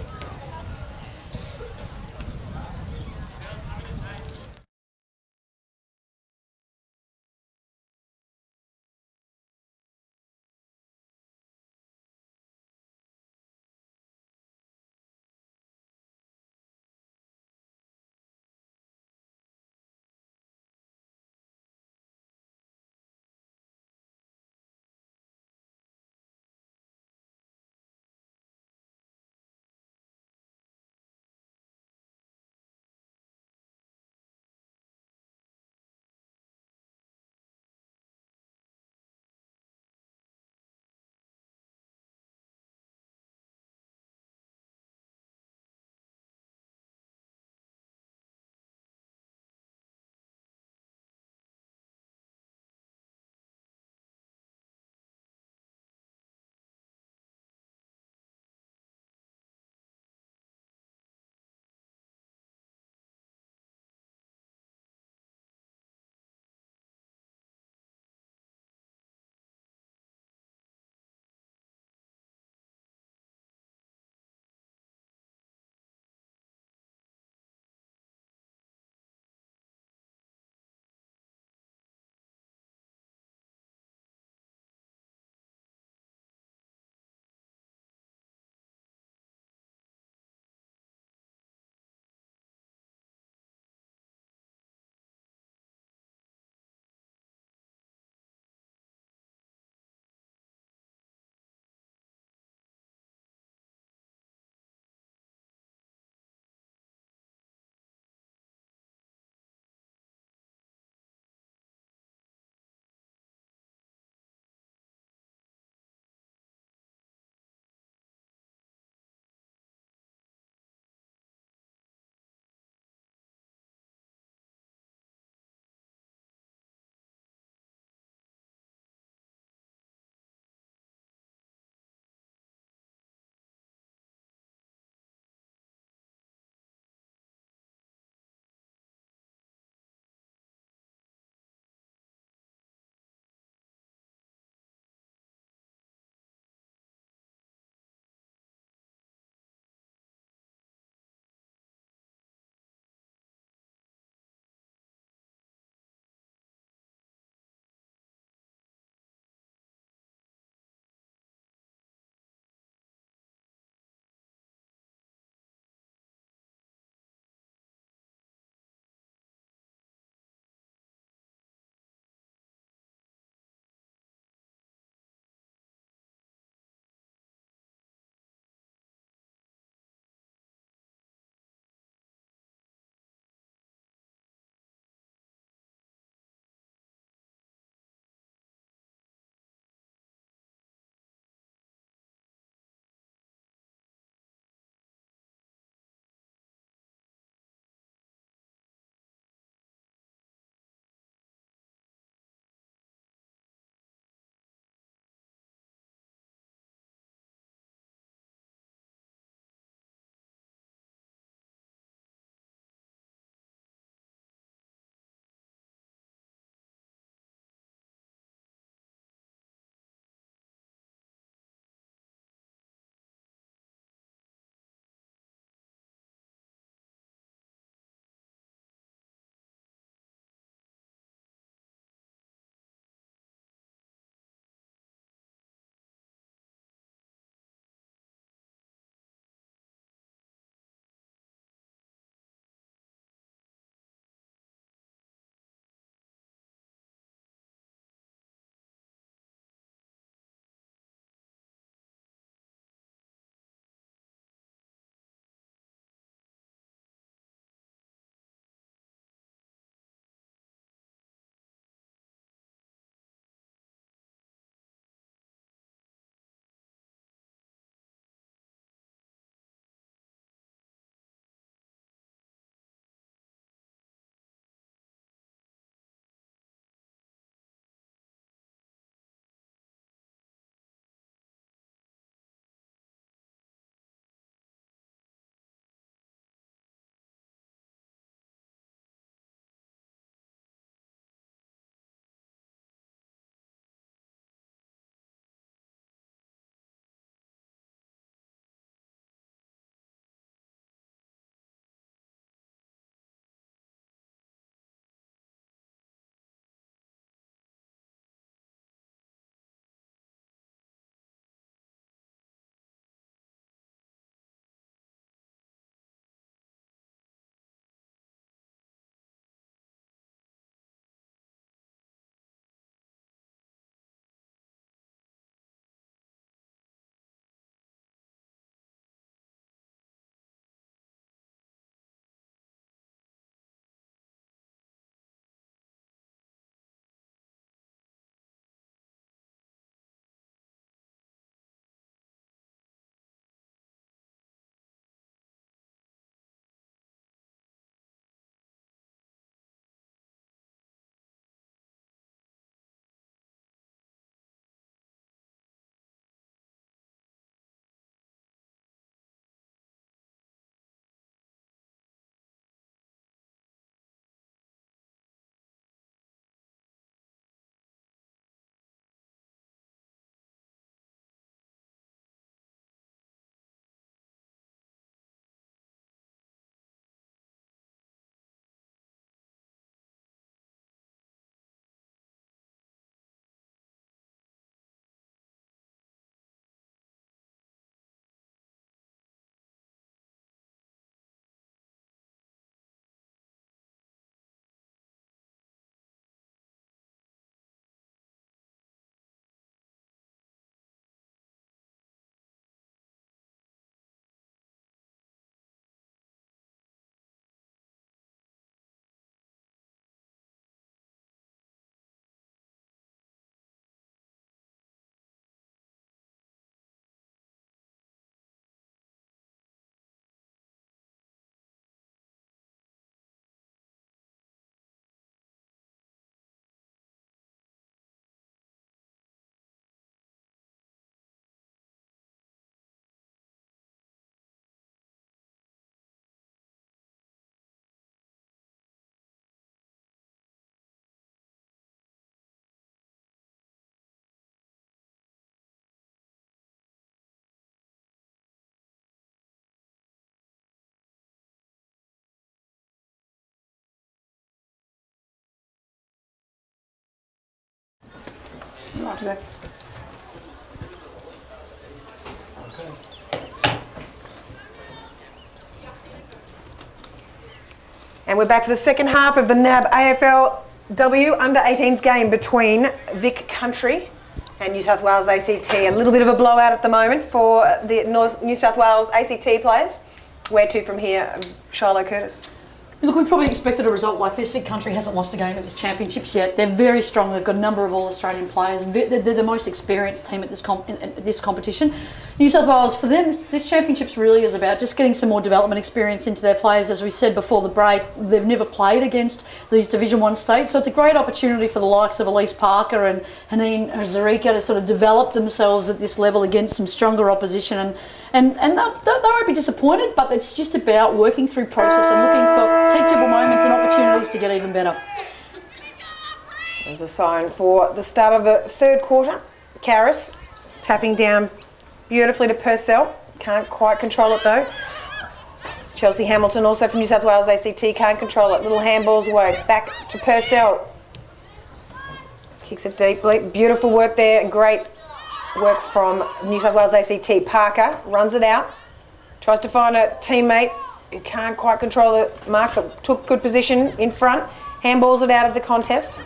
Right to go. And we're back for the second half of the NAB AFLW Under-18s game between Vic Country and New South Wales ACT. A little bit of a blowout at the moment for the New South Wales ACT players. Where to from here, Shiloh Curtis? Look, we probably expected a result like this. Vic Country hasn't lost a game at this championships yet. They're very strong. They've got a number of All-Australian players. They're the most experienced team at this competition. New South Wales, for them, this championships really is about just getting some more development experience into their players. As we said before the break, they've never played against these Division 1 states, so it's a great opportunity for the likes of Elise Parker and Haneen Zarika to sort of develop themselves at this level against some stronger opposition. And they won't be disappointed, but it's just about working through process and looking for teachable moments and opportunities to get even better. There's a sign for the start of the third quarter. Karras tapping down beautifully to Purcell. Can't quite control it though. Chelsea Hamilton also from New South Wales ACT can't control it. Little handballs away. Back to Purcell. Kicks it deeply. Beautiful work there. Great work from New South Wales ACT. Parker runs it out. Tries to find a teammate who can't quite control the mark but took good position in front. Handballs it out of the contest.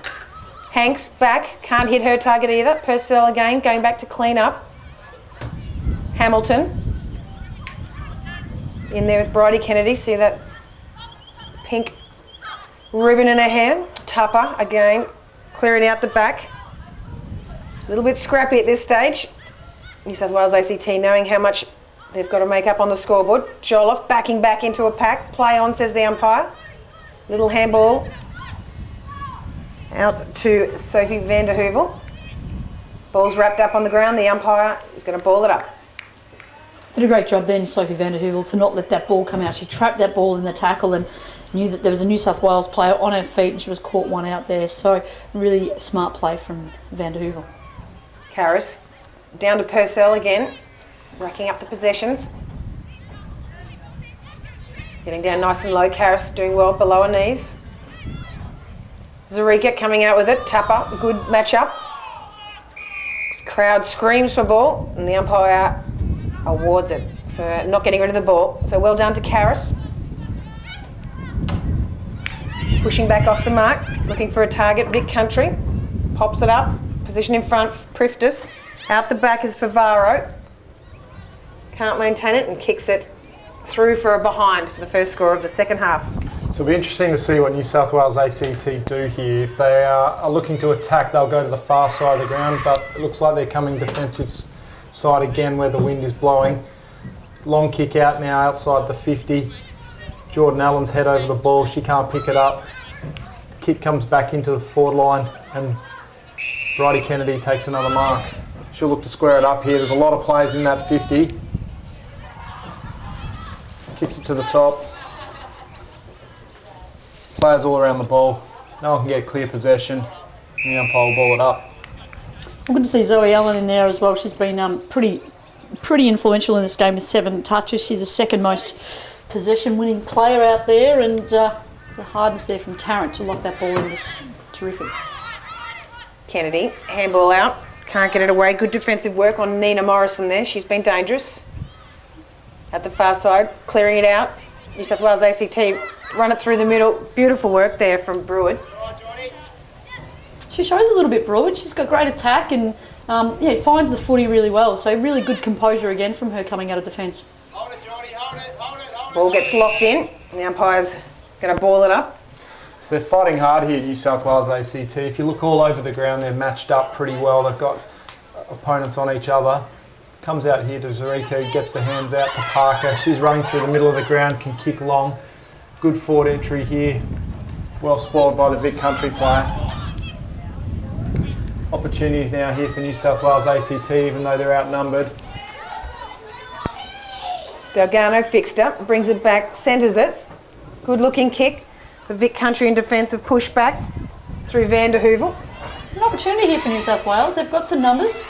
Hanks back. Can't hit her target either. Purcell again going back to clean up. Hamilton in there with Bridie Kennedy. See that pink ribbon in her hair. Tupper again clearing out the back. A little bit scrappy at this stage. New South Wales ACT knowing how much they've got to make up on the scoreboard. Joloff backing back into a pack. Play on, says the umpire. Little handball out to Sophie van der Heuvel. Ball's wrapped up on the ground. The umpire is going to ball it up. Did a great job then, Sophie van der Heuvel, to not let that ball come out. She trapped that ball in the tackle and knew that there was a New South Wales player on her feet and she was caught one out there. So really smart play from van der Heuvel. Karras down to Purcell again, racking up the possessions. Getting down nice and low. Karras doing well below her knees. Zarika coming out with it. Tupper, good matchup. This crowd screams for ball and the umpire awards it for not getting rid of the ball. So well done to Karras. Pushing back off the mark, looking for a target. Vic Country pops it up. Position in front, Priftis. Out the back is Favaro. Can't maintain it and kicks it through for a behind for the first score of the second half. So it'll be interesting to see what New South Wales ACT do here. If they are looking to attack, they'll go to the far side of the ground, but it looks like they're coming defensive side again where the wind is blowing. Long kick out now outside the 50. Jordan Allen's head over the ball. She can't pick it up. The kick comes back into the forward line and Bridie Kennedy takes another mark. She'll look to square it up here. There's a lot of players in that 50. Kicks it to the top. Players all around the ball. No one can get clear possession. And the umpire will ball it up. Well, good to see Zoe Allen in there as well. She's been pretty influential in this game with 7 touches. She's the second most possession-winning player out there, and the hardness there from Tarrant to lock that ball in was terrific. Kennedy, handball out. Can't get it away. Good defensive work on Nina Morrison there. She's been dangerous. At the far side, clearing it out. New South Wales ACT run it through the middle. Beautiful work there from Brewer. She shows a little bit Brewer. She's got great attack and finds the footy really well. So really good composure again from her coming out of defence. Ball gets locked in and the umpire's going to ball it up. So they're fighting hard here, New South Wales ACT. If you look all over the ground, they're matched up pretty well. They've got opponents on each other. Comes out here to Zarika, gets the hands out to Parker. She's running through the middle of the ground, can kick long. Good forward entry here. Well spoiled by the Vic Country player. Opportunity now here for New South Wales ACT, even though they're outnumbered. Delgado fixed up, brings it back, centres it. Good looking kick. The Vic Country in defensive push back through van der Heuvel. There's an opportunity here for New South Wales. They've got some numbers.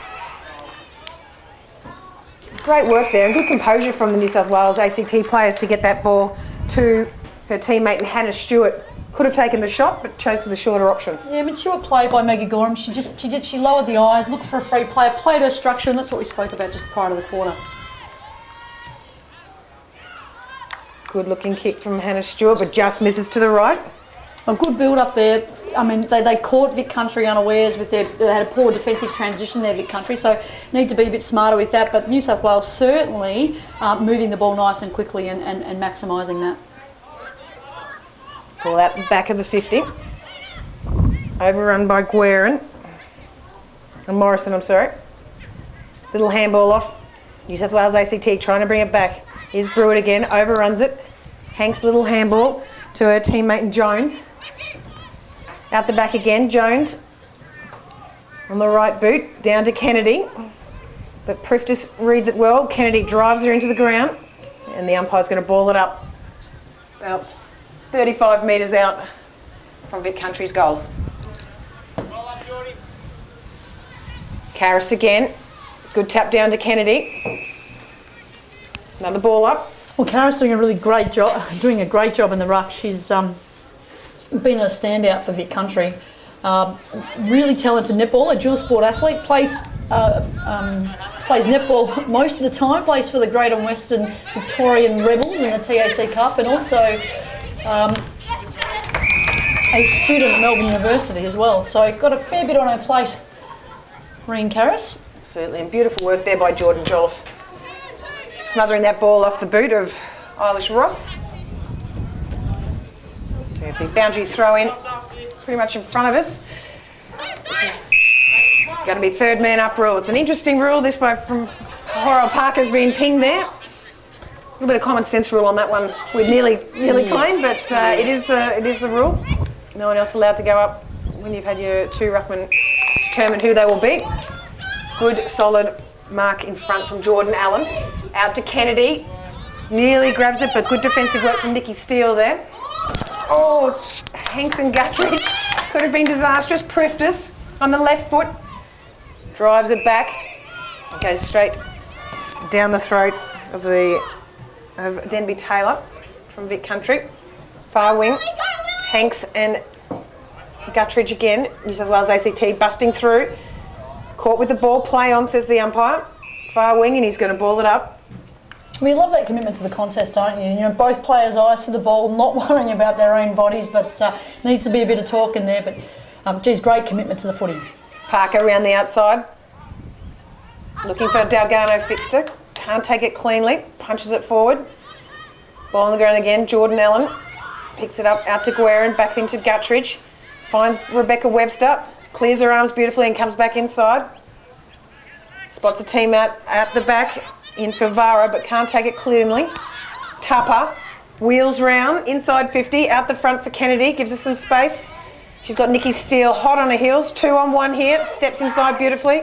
Great work there and good composure from the New South Wales ACT players to get that ball to her teammate and Hannah Stewart Could have taken the shot, but chose for the shorter option. Yeah, mature play by Maggie Gorham. She lowered the eyes, looked for a free play, played her structure, and that's what we spoke about just prior to the quarter. Good looking kick from Hannah Stewart, but just misses to the right. A good build up there. I mean, they caught Vic Country unawares with they had a poor defensive transition there, Vic Country, so need to be a bit smarter with that. But New South Wales certainly moving the ball nice and quickly and maximising that. Ball out the back of the 50. Overrun by Guerin. And Morrison, I'm sorry. Little handball off. New South Wales ACT trying to bring it back. Here's Brewitt again, overruns it. Hanks little handball to her teammate Jones. Out the back again, Jones on the right boot, down to Kennedy. But Priftis reads it well. Kennedy drives her into the ground and the umpire's going to ball it up. About 35 metres out from Vic Country's goals. Karras again. Good tap down to Kennedy. Another ball up. Well, Karras doing a great job in the ruck. She's been a standout for Vic Country. Really talented netballer, dual sport athlete, plays netball most of the time, plays for the Greater Western Victorian Rebels in the TAC Cup, and also a student at Melbourne University as well. So got a fair bit on her plate, Reen Karras. Absolutely, and beautiful work there by Jordan Jolliffe. Smothering that ball off the boot of Eilish Ross. So a big boundary throw in, pretty much in front of us. This is going to be third man up rule. It's an interesting rule, this by from Horrell Parker's been pinged there. A little bit of common sense rule on that one. We'd nearly claimed, but it is the rule. No one else allowed to go up when you've had your two ruckmen determine who they will be. Good solid mark in front from Jordan Allen. Out to Kennedy. Nearly grabs it, but good defensive work from Nikki Steele there. Oh, Hanks and Guttridge could have been disastrous. Priftis on the left foot. Drives it back. It goes straight down the throat of Denby Taylor from Vic Country. Far wing. Hanks and Guttridge again. New South Wales ACT busting through. Caught with the ball. Play on, says the umpire. Far wing, and he's going to ball it up. We love that commitment to the contest, don't you? You know, both players' eyes for the ball, not worrying about their own bodies, but needs to be a bit of talk in there. But, geez, great commitment to the footy. Parker around the outside. Looking for Delgado Fixter. Can't take it cleanly. Punches it forward. Ball on the ground again. Jordan Allen picks it up out to Guerin, back into Guttridge. Finds Rebecca Webster. Clears her arms beautifully and comes back inside. Spots a team out at the back. In for Vara, but can't take it cleanly. Tupper wheels round, inside 50, out the front for Kennedy, gives her some space. She's got Nikki Steele hot on her heels, 2-on-1 here, steps inside beautifully.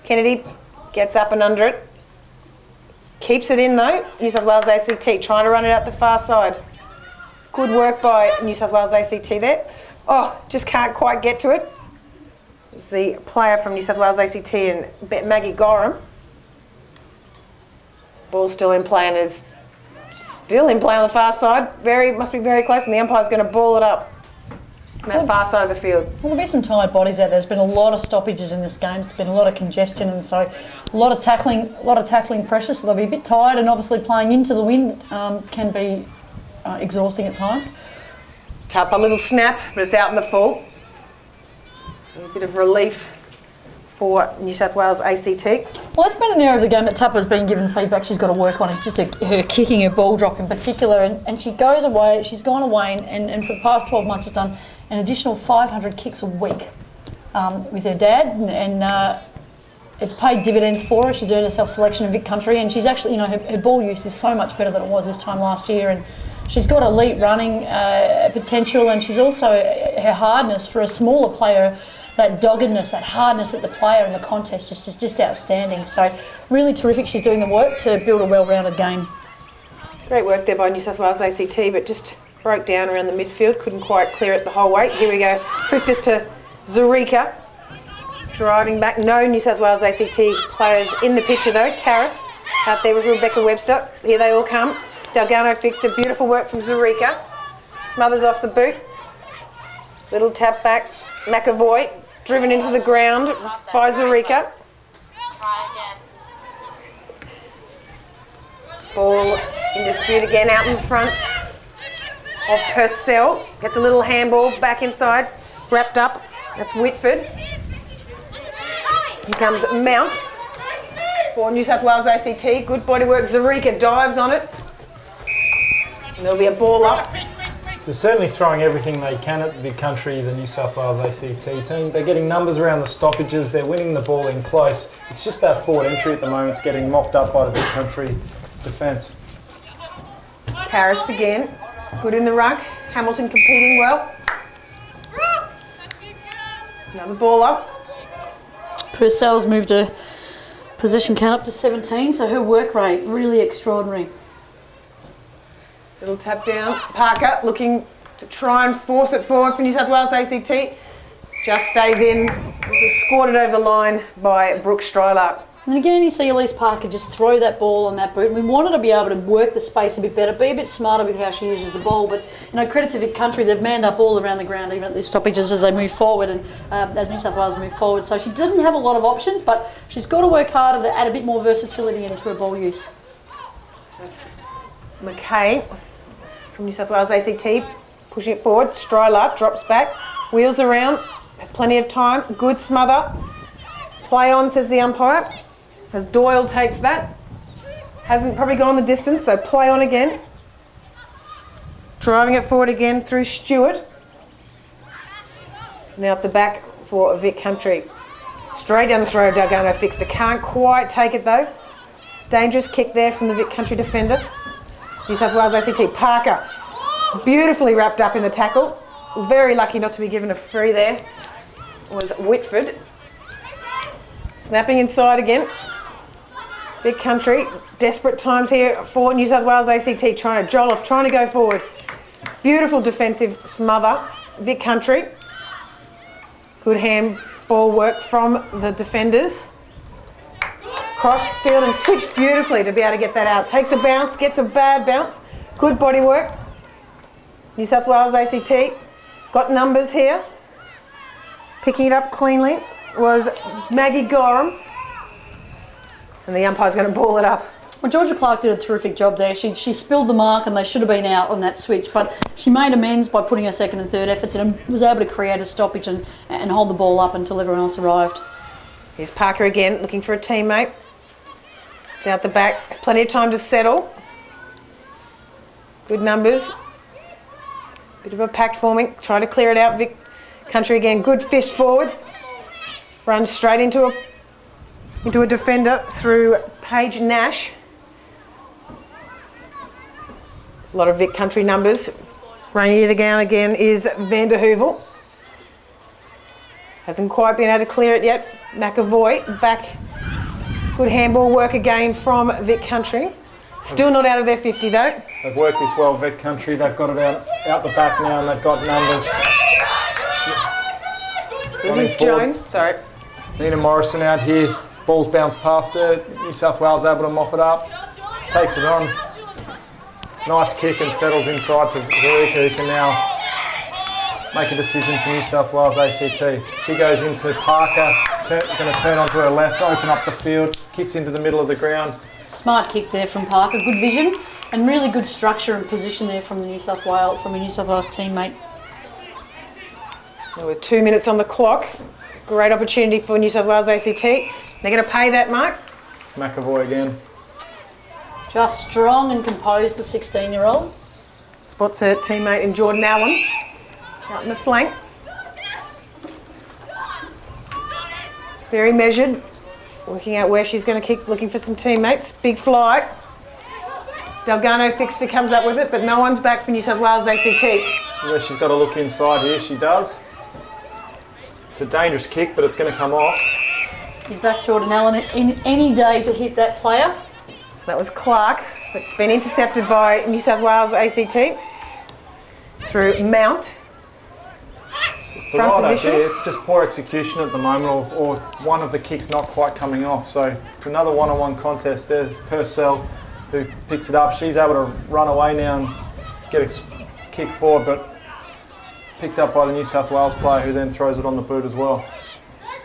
Kennedy gets up and under it. Keeps it in though, New South Wales ACT, trying to run it out the far side. Good work by New South Wales ACT there. Oh, just can't quite get to it. It's the player from New South Wales ACT and Maggie Gorham. Ball still in play and is still in play on the far side. Must be very close, and the umpire's going to ball it up on that far side of the field. Well, there'll be some tired bodies out there. There's been a lot of stoppages in this game. There's been a lot of congestion, and so a lot of tackling pressure. So they'll be a bit tired, and obviously playing into the wind can be exhausting at times. Tap a little snap, but it's out in the full. So a bit of relief for New South Wales ACT. Well, that's been an area of the game that Tupper's been given feedback she's got to work on. It's just her kicking, her ball drop in particular, and she's gone away and for the past 12 months has done an additional 500 kicks a week with her dad, and it's paid dividends for her. She's earned herself selection in Vic Country, and she's actually, her ball use is so much better than it was this time last year, and she's got elite running potential, and she's also, her hardness for a smaller player, that doggedness, that hardness at the player in the contest is just outstanding. So really terrific. She's doing the work to build a well-rounded game. Great work there by New South Wales ACT, but just broke down around the midfield. Couldn't quite clear it the whole way. Here we go. Priftis to Zurika. Driving back. No New South Wales ACT players in the picture though. Karras out there with Rebecca Webster. Here they all come. Delgado fixed a beautiful work from Zurika. Smothers off the boot. Little tap back. McAvoy driven into the ground by Zarika. Ball in dispute again out in front of Purcell. Gets a little handball back inside. Wrapped up. That's Whitford. Here comes Mount for New South Wales ACT. Good body work. Zarika dives on it. And there'll be a ball up. So certainly throwing everything they can at Vic Country, the New South Wales ACT team. They're getting numbers around the stoppages. They're winning the ball in close. It's just that forward entry at the moment. It's getting mopped up by the Vic Country defence. Harris again. Good in the ruck. Hamilton competing well. Another ball up. Purcell's moved her possession count up to 17, so her work rate really extraordinary. Little tap down. Parker looking to try and force it forward for New South Wales ACT. Just stays in. Was escorted over the line by Brooke Strylar. And again, you see Elise Parker just throw that ball on that boot. We want her to be able to work the space a bit better, be a bit smarter with how she uses the ball. But credit to Vic Country, they've manned up all around the ground, even at these stoppages as they move forward and as New South Wales move forward. So she doesn't have a lot of options, but she's got to work harder to add a bit more versatility into her ball use. So that's McKay from New South Wales ACT pushing it forward. Strylar drops back, wheels around, has plenty of time. Good smother. Play on, says the umpire. As Doyle takes that. Hasn't probably gone the distance, so play on again. Driving it forward again through Stewart. Now at the back for Vic Country. Straight down the throat of Delgado Fixter. Can't quite take it though. Dangerous kick there from the Vic Country defender. New South Wales ACT. Parker. Beautifully wrapped up in the tackle. Very lucky not to be given a free there. Was Whitford. Snapping inside again. Vic Country, desperate times here for New South Wales ACT, trying to Jolliffe, trying to go forward. Beautiful defensive smother, Vic Country. Good handball work from the defenders. Cross field and switched beautifully to be able to get that out. Takes a bounce, gets a bad bounce. Good body work. New South Wales ACT got numbers here. Picking it up cleanly was Maggie Gorham. And the umpire's going to ball it up. Well, Georgia Clark did a terrific job there. She spilled the mark and they should have been out on that switch, but she made amends by putting her second and third efforts in and was able to create a stoppage and hold the ball up until everyone else arrived. Here's Parker again, looking for a teammate. It's out the back. Has plenty of time to settle. Good numbers. Bit of a pack forming. Try to clear it out. Vic Country again. Good fist forward. Runs straight into a defender through Paige Nash. A lot of Vic Country numbers. Running it down again is Vander Hoovel. Hasn't quite been able to clear it yet. McAvoy back. Good handball work again from Vic Country. Still not out of their 50 though. They've worked this well, Vic Country. They've got it out the back now and they've got numbers. This is Jones, sorry. Nina Morrison out here. Ball's bounced past her. New South Wales able to mop it up. Takes it on. Nice kick and settles inside to Zarika, who can now make a decision for New South Wales ACT. She goes into Parker, going to turn onto her left, open up the field, kicks into the middle of the ground. Smart kick there from Parker, good vision and really good structure and position there from a New South Wales teammate. So with 2 minutes on the clock, great opportunity for New South Wales ACT. They're going to pay that mark. It's McAvoy again. Just strong and composed, the 16-year-old. Spots her teammate in Jordan Allen out in the flank. Very measured, working out where she's going to kick, looking for some teammates. Big fly. Delgado Fixter comes up with it, but no one's back for New South Wales ACT. So where she's got to look inside here, she does. It's a dangerous kick, but it's going to come off. You back Jordan Allen in any day to hit that player. So that was Clark, but it's been intercepted by New South Wales ACT through Mount. It's the right idea. It's just poor execution at the moment, or one of the kicks not quite coming off. So another one-on-one contest. There's Purcell who picks it up. She's able to run away now and get a kick forward, but picked up by the New South Wales player who then throws it on the boot as well.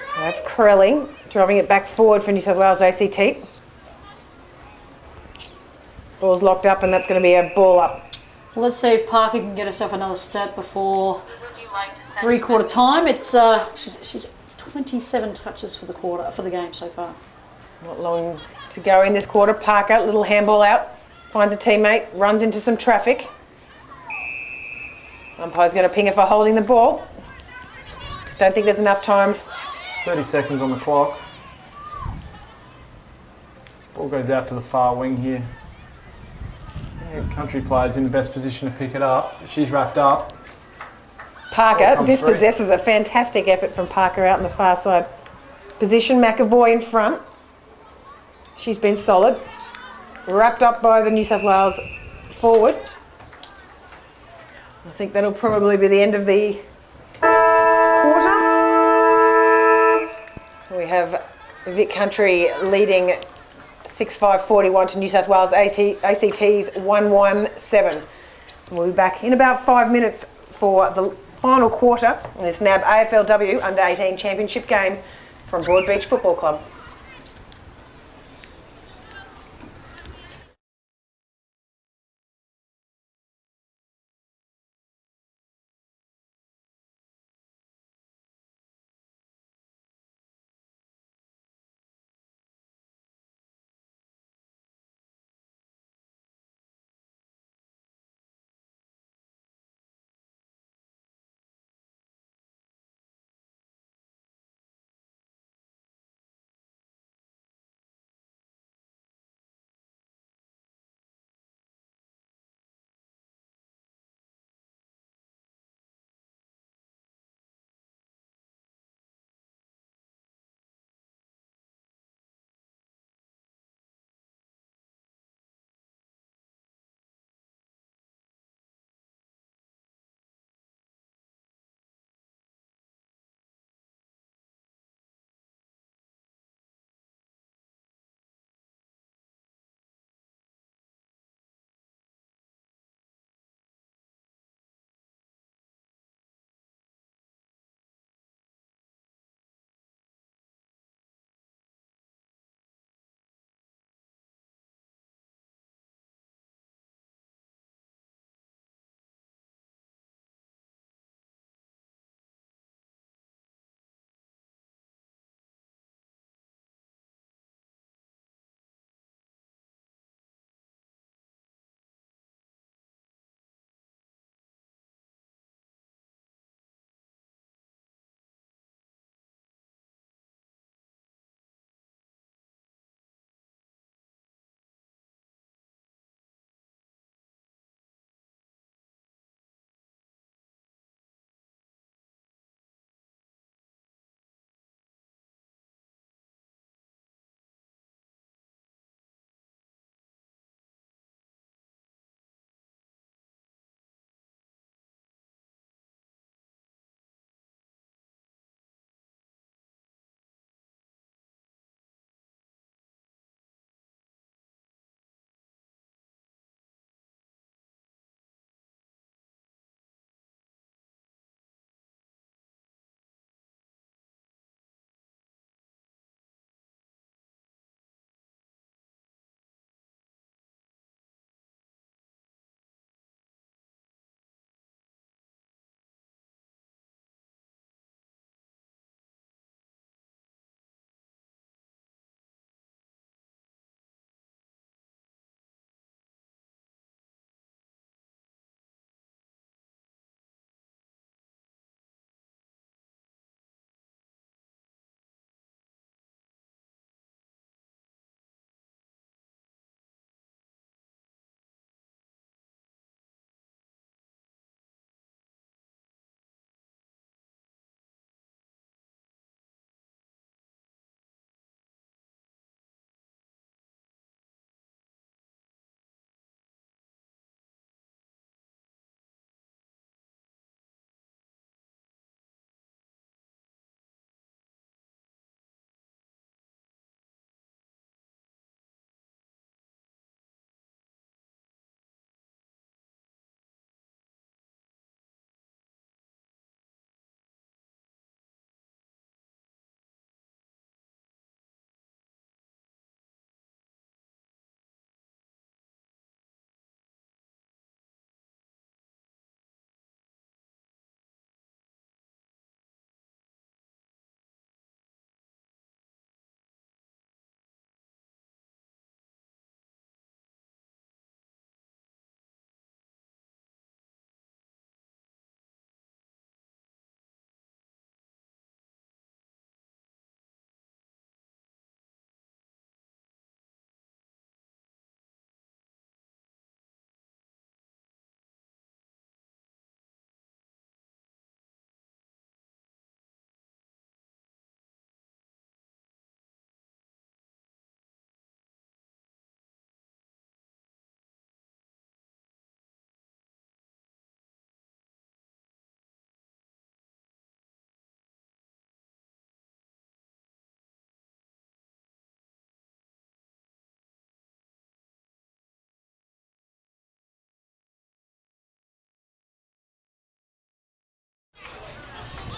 So that's Crowley driving it back forward for New South Wales ACT. Ball's locked up and that's going to be a ball up. Well, let's see if Parker can get herself another stat before three-quarter time. It's she's 27 touches for the game so far. Not long to go in this quarter. Parker, little handball out, finds a teammate, runs into some traffic. Umpire's going to ping her for holding the ball. Just don't think there's enough time. It's 30 seconds on the clock. Ball goes out to the far wing here. Country player's in the best position to pick it up. She's wrapped up. Parker dispossesses free. a fantastic effort from Parker out on the far side. Position McAvoy in front. She's been solid. Wrapped up by the New South Wales forward. I think that'll probably be the end of the quarter. We have Vic Country leading 6-5-41 to New South Wales ACT's 1-1-7. We'll be back in about 5 minutes for the final quarter in this NAB AFLW Under-18 Championship game from Broadbeach Football Club.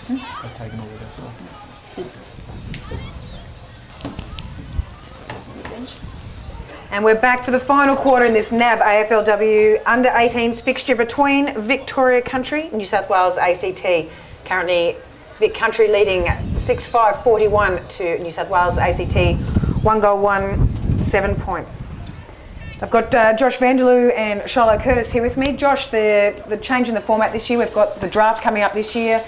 They've taken all the decimal. And we're back for the final quarter in this NAB AFLW under-18s fixture between Victoria Country and New South Wales ACT. Currently, Vic Country leading 6-5-41 to New South Wales ACT. 1 goal, 7 points. I've got Josh Vanderloo and Shiloh Curtis here with me. Josh, the change in the format this year, we've got the draft coming up this year.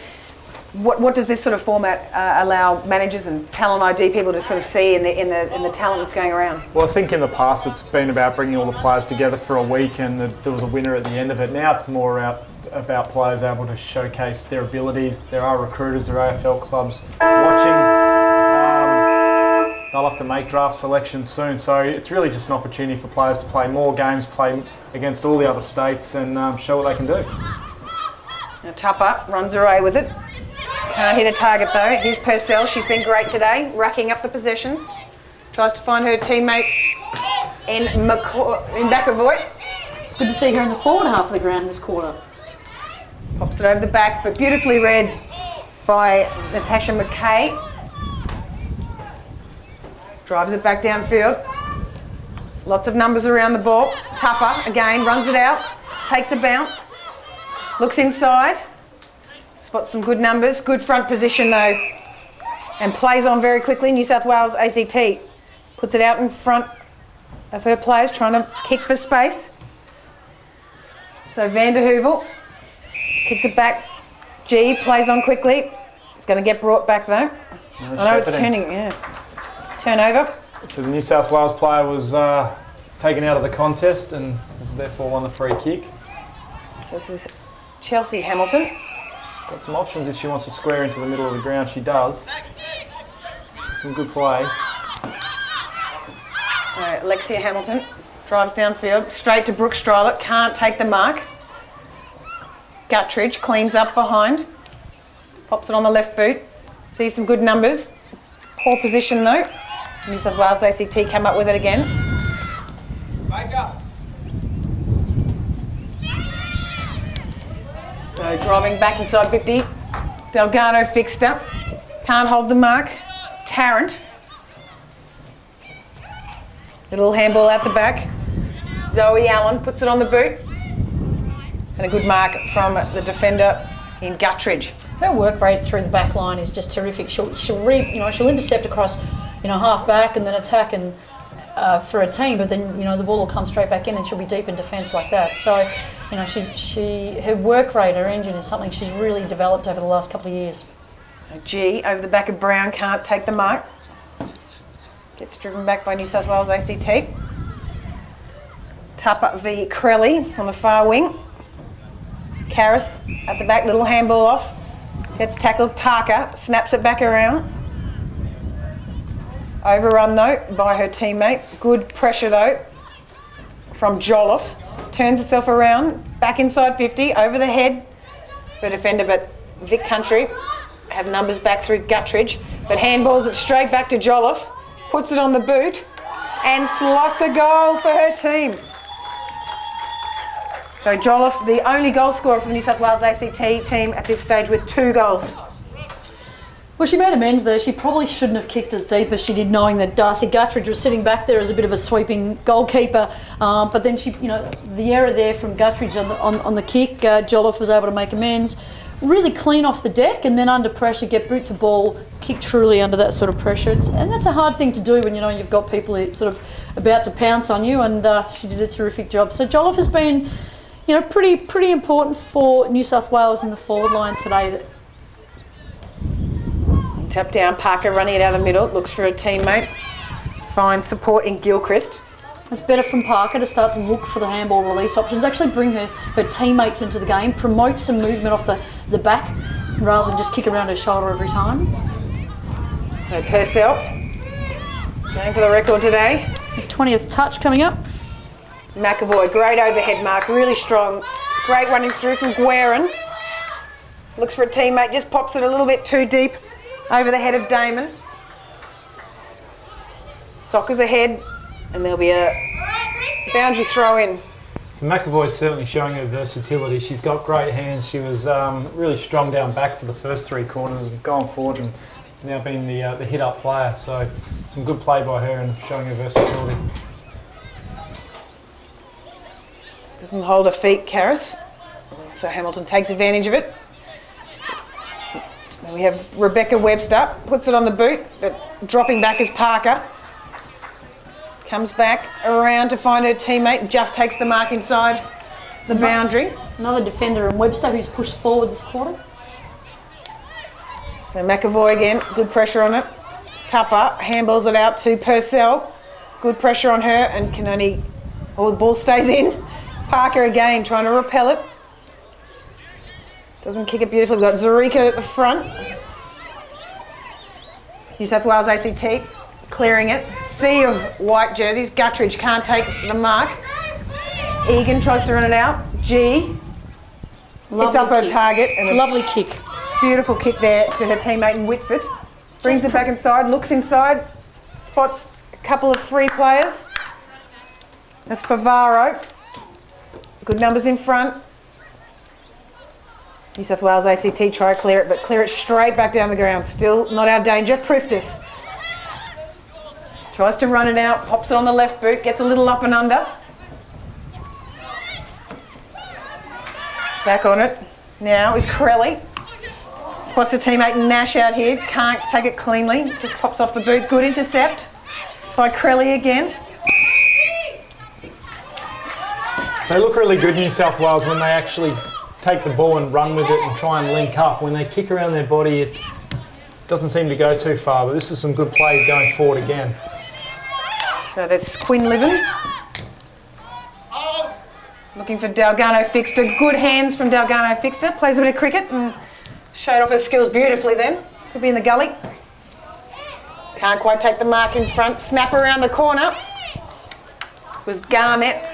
What does this sort of format allow managers and talent ID people to sort of see in the talent that's going around? Well, I think in the past it's been about bringing all the players together for a week and there was a winner at the end of it. Now it's more about players able to showcase their abilities. There are recruiters, there are AFL clubs watching. They'll have to make draft selections soon, so it's really just an opportunity for players to play more games, play against all the other states and show what they can do. Now Tupper runs away with it. Can't hit a target though. Here's Purcell. She's been great today, racking up the possessions. Tries to find her teammate in McAvoy. It's good to see her in the forward half of the ground this quarter. Pops it over the back, but beautifully read by Natasha McKay. Drives it back downfield. Lots of numbers around the ball. Tupper again runs it out, takes a bounce, looks inside. Spots some good numbers, good front position though, and plays on very quickly. New South Wales ACT puts it out in front of her players, trying to kick for space. So Van der Heuvel kicks it back. G plays on quickly. It's going to get brought back though. I know it's turning, turnover. So the New South Wales player was taken out of the contest and has therefore won the free kick. So this is Chelsea Hamilton. Got some options if she wants to square into the middle of the ground, she does. So some good play. So Alexia Hamilton drives downfield, straight to Brooke Stryler, can't take the mark. Guttridge cleans up behind, pops it on the left boot, sees some good numbers. Poor position though. New South Wales ACT come up with it again. Wake up. So driving back inside 50, Delgado fixed up, can't hold the mark. Tarrant, little handball out the back. Zoe Allen puts it on the boot, and a good mark from the defender in Guttridge. Her work rate through the back line is just terrific. She'll intercept across, half back and then attack and for a team, but then the ball will come straight back in and she'll be deep in defence like that. So, her work rate, her engine is something she's really developed over the last couple of years. So G over the back of Brown, can't take the mark. Gets driven back by New South Wales ACT. Tupper v Crelly on the far wing. Karras at the back, little handball off. Gets tackled. Parker snaps it back around. Overrun though by her teammate. Good pressure though from Jolliffe. Turns herself around, back inside 50, over the head. The defender, but Vic Country have numbers back through Guttridge, but handballs it straight back to Jolliffe. Puts it on the boot and slots a goal for her team. So Jolliffe, the only goal scorer for the New South Wales ACT team at this stage with 2 goals. Well, she made amends there. She probably shouldn't have kicked as deep as she did, knowing that Darcy Guttridge was sitting back there as a bit of a sweeping goalkeeper. But then the error there from Guttridge on the kick, Jolliffe was able to make amends. Really clean off the deck and then under pressure, get boot to ball, kick truly under that sort of pressure. And that's a hard thing to do when you've got people who sort of about to pounce on you, and she did a terrific job. So Jolliffe has been, pretty important for New South Wales in the forward line today. Tap down, Parker running it out of the middle, looks for a teammate. Finds support in Gilchrist. It's better from Parker to start to look for the handball release options, actually bring her teammates into the game, promote some movement off the back rather than just kick around her shoulder every time. So Purcell going for the record today. 20th touch coming up. McAvoy, great overhead mark, really strong. Great running through from Guerin. Looks for a teammate, just pops it a little bit too deep over the head of Damon. Sockers ahead, and there'll be a boundary throw in So McAvoy's certainly showing her versatility. She's got great hands. She was really strong down back for the first 3 quarters, has gone forward and now been the hit-up player. So some good play by her and showing her versatility. Doesn't hold her feet, Karis. So Hamilton takes advantage of it. And we have Rebecca Webster, puts it on the boot, but dropping back is Parker. Comes back around to find her teammate, just takes the mark inside the boundary. Another defender in Webster who's pushed forward this quarter. So McAvoy again, good pressure on it. Tupper handballs it out to Purcell. Good pressure on her and can only, the ball stays in. Parker again trying to repel it. Doesn't kick it beautifully. We've got Zarika at the front. New South Wales ACT clearing it. Sea of white jerseys. Guttridge can't take the mark. Egan tries to run it out. G hits up her target. And a lovely kick. Beautiful kick there to her teammate in Whitford. Brings it back inside, looks inside, spots a couple of free players. That's Favaro. Good numbers in front. New South Wales ACT try to clear it, but clear it straight back down the ground. Still not out of danger. Priftis tries to run it out, pops it on the left boot, gets a little up and under. Back on it now is Corelli. Spots a teammate Nash out here, can't take it cleanly, just pops off the boot. Good intercept by Crelly again. So they look really good, New South Wales, when they actually take the ball and run with it and try and link up. When they kick around their body, it doesn't seem to go too far, but this is some good play going forward again. So there's Quinlivan. Looking for Delgado Fixter. Good hands from Delgado Fixter. Plays a bit of cricket and showed off her skills beautifully then. Could be in the gully. Can't quite take the mark in front. Snap around the corner. Was Garnett.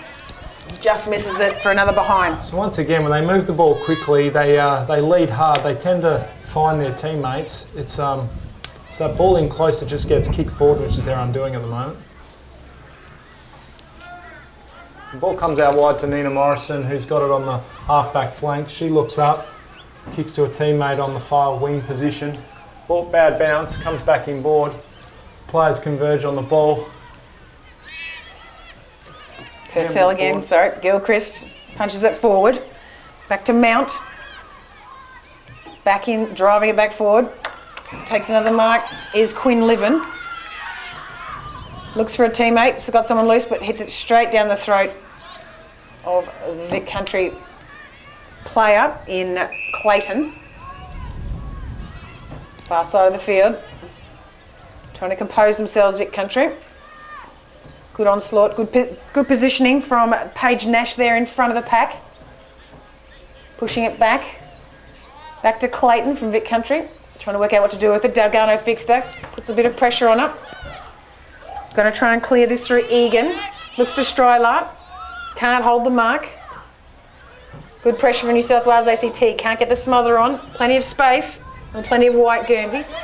Just misses it for another behind. So once again, when they move the ball quickly, they lead hard. They tend to find their teammates. It's that ball in close that just gets kicked forward, which is their undoing at the moment. The ball comes out wide to Nina Morrison, who's got it on the half-back flank. She looks up, kicks to a teammate on the far wing position. Ball, bad bounce, comes back inboard. Players converge on the ball. Purcell again, sorry. Gilchrist punches it forward. Back to Mount. Back in, driving it back forward. Takes another mark, is Quinlivan. Looks for a teammate, she's got someone loose, but hits it straight down the throat of the Vic Country player in Clayton. Far side of the field. Trying to compose themselves, Vic Country. Good onslaught, good positioning from Paige Nash there in front of the pack. Pushing it back. Back to Clayton from Vic Country. Trying to work out what to do with it. Delgado Fixter puts a bit of pressure on it. Going to try and clear this through Egan. Looks for Strylart. Can't hold the mark. Good pressure from New South Wales ACT. Can't get the smother on. Plenty of space and plenty of white Guernseys.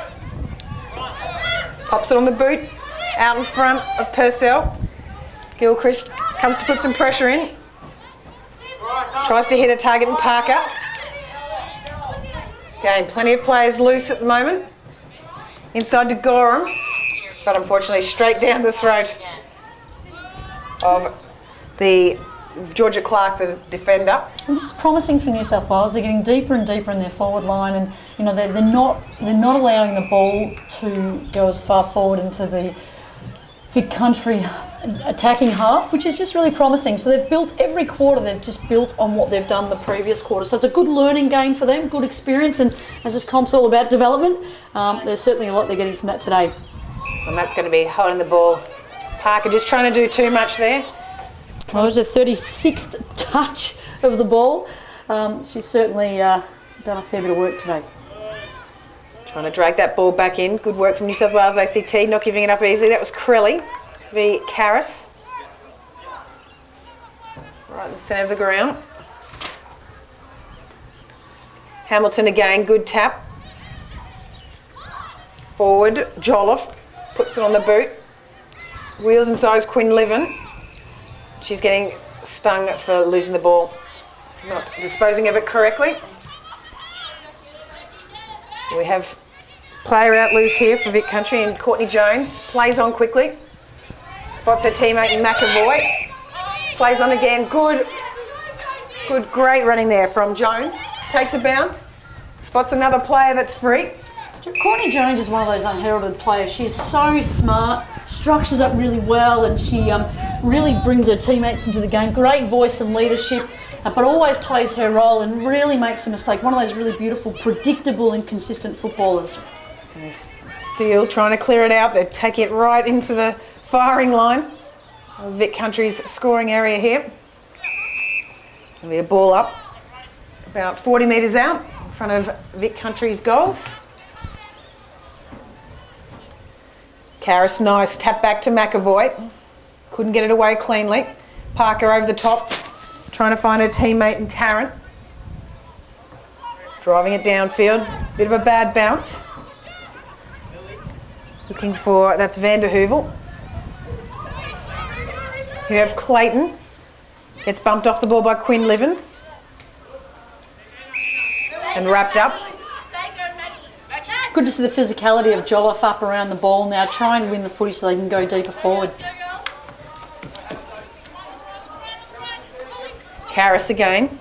Pops it on the boot. Out in front of Purcell. Gilchrist comes to put some pressure in. Tries to hit a target in Parker. Again, plenty of players loose at the moment. Inside to Gorham. But unfortunately straight down the throat of the Georgia Clark, the defender. And this is promising for New South Wales. They're getting deeper and deeper in their forward line, and you know they're not allowing the ball to go as far forward into the Vic Country attacking half, which is just really promising. So they've built every quarter. They've just built on what they've done the previous quarter. So it's a good learning game for them, good experience, and as this comp's all about development, there's certainly a lot they're getting from that today. And that's going to be holding the ball. Parker just trying to do too much there. Well, it was the 36th touch of the ball. She's certainly done a fair bit of work today. Trying to drag that ball back in. Good work from New South Wales ACT, not giving it up easily. That was Crelly v Karras. Right in the centre of the ground. Hamilton again, good tap. Forward, Jolliffe puts it on the boot. Wheels inside is Quinlivan. She's getting stung for losing the ball, not disposing of it correctly. So we have player out loose here for Vic Country, and Courtney Jones plays on quickly. Spots her teammate McAvoy. Plays on again. Good, great running there from Jones. Takes a bounce. Spots another player that's free. Courtney Jones is one of those unheralded players. She's so smart, structures up really well, and she really brings her teammates into the game. Great voice and leadership, but always plays her role and really makes a mistake. One of those really beautiful, predictable and consistent footballers. So Steele trying to clear it out. They take it right into the firing line of Vic Country's scoring area here. There'll be a ball up about 40 metres out in front of Vic Country's goals. Karras, nice tap back to McAvoy. Couldn't get it away cleanly. Parker over the top, trying to find her teammate in Tarrant. Driving it downfield. Bit of a bad bounce. Looking for, that's Vander Heuvel. You have Clayton. Gets bumped off the ball by Quinn Liven. And wrapped up. Good to see the physicality of Jolliffe up around the ball now, trying to win the footy so they can go deeper forward. Karras again.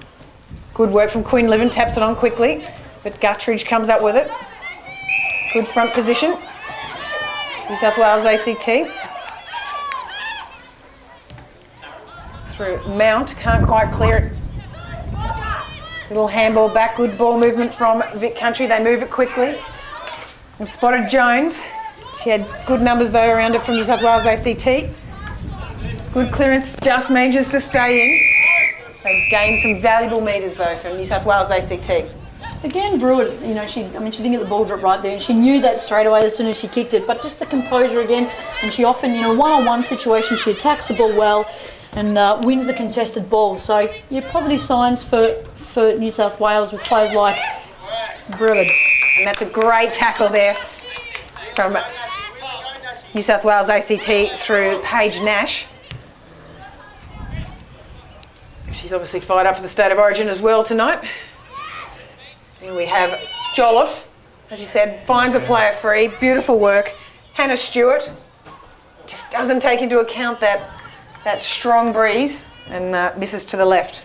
Good work from Quinn Liven, taps it on quickly, but Guttridge comes up with it. Good front position. New South Wales ACT. Through Mount, can't quite clear it. Little handball back, good ball movement from Vic Country. They move it quickly. We've spotted Jones. She had good numbers though around her from New South Wales ACT. Good clearance, just manages to stay in. They gained some valuable metres though from New South Wales ACT. Again, Brewer, you know, she didn't get the ball drop right there, and she knew that straight away as soon as she kicked it. But just the composure again, and she often, one-on-one situation, she attacks the ball well and wins the contested ball. So, yeah, positive signs for New South Wales with players like Brewer. And that's a great tackle there from New South Wales ACT through Paige Nash. She's obviously fired up for the State of Origin as well tonight. Here we have Jolliffe, as you said, finds a player free, beautiful work. Hannah Stewart just doesn't take into account that strong breeze and misses to the left.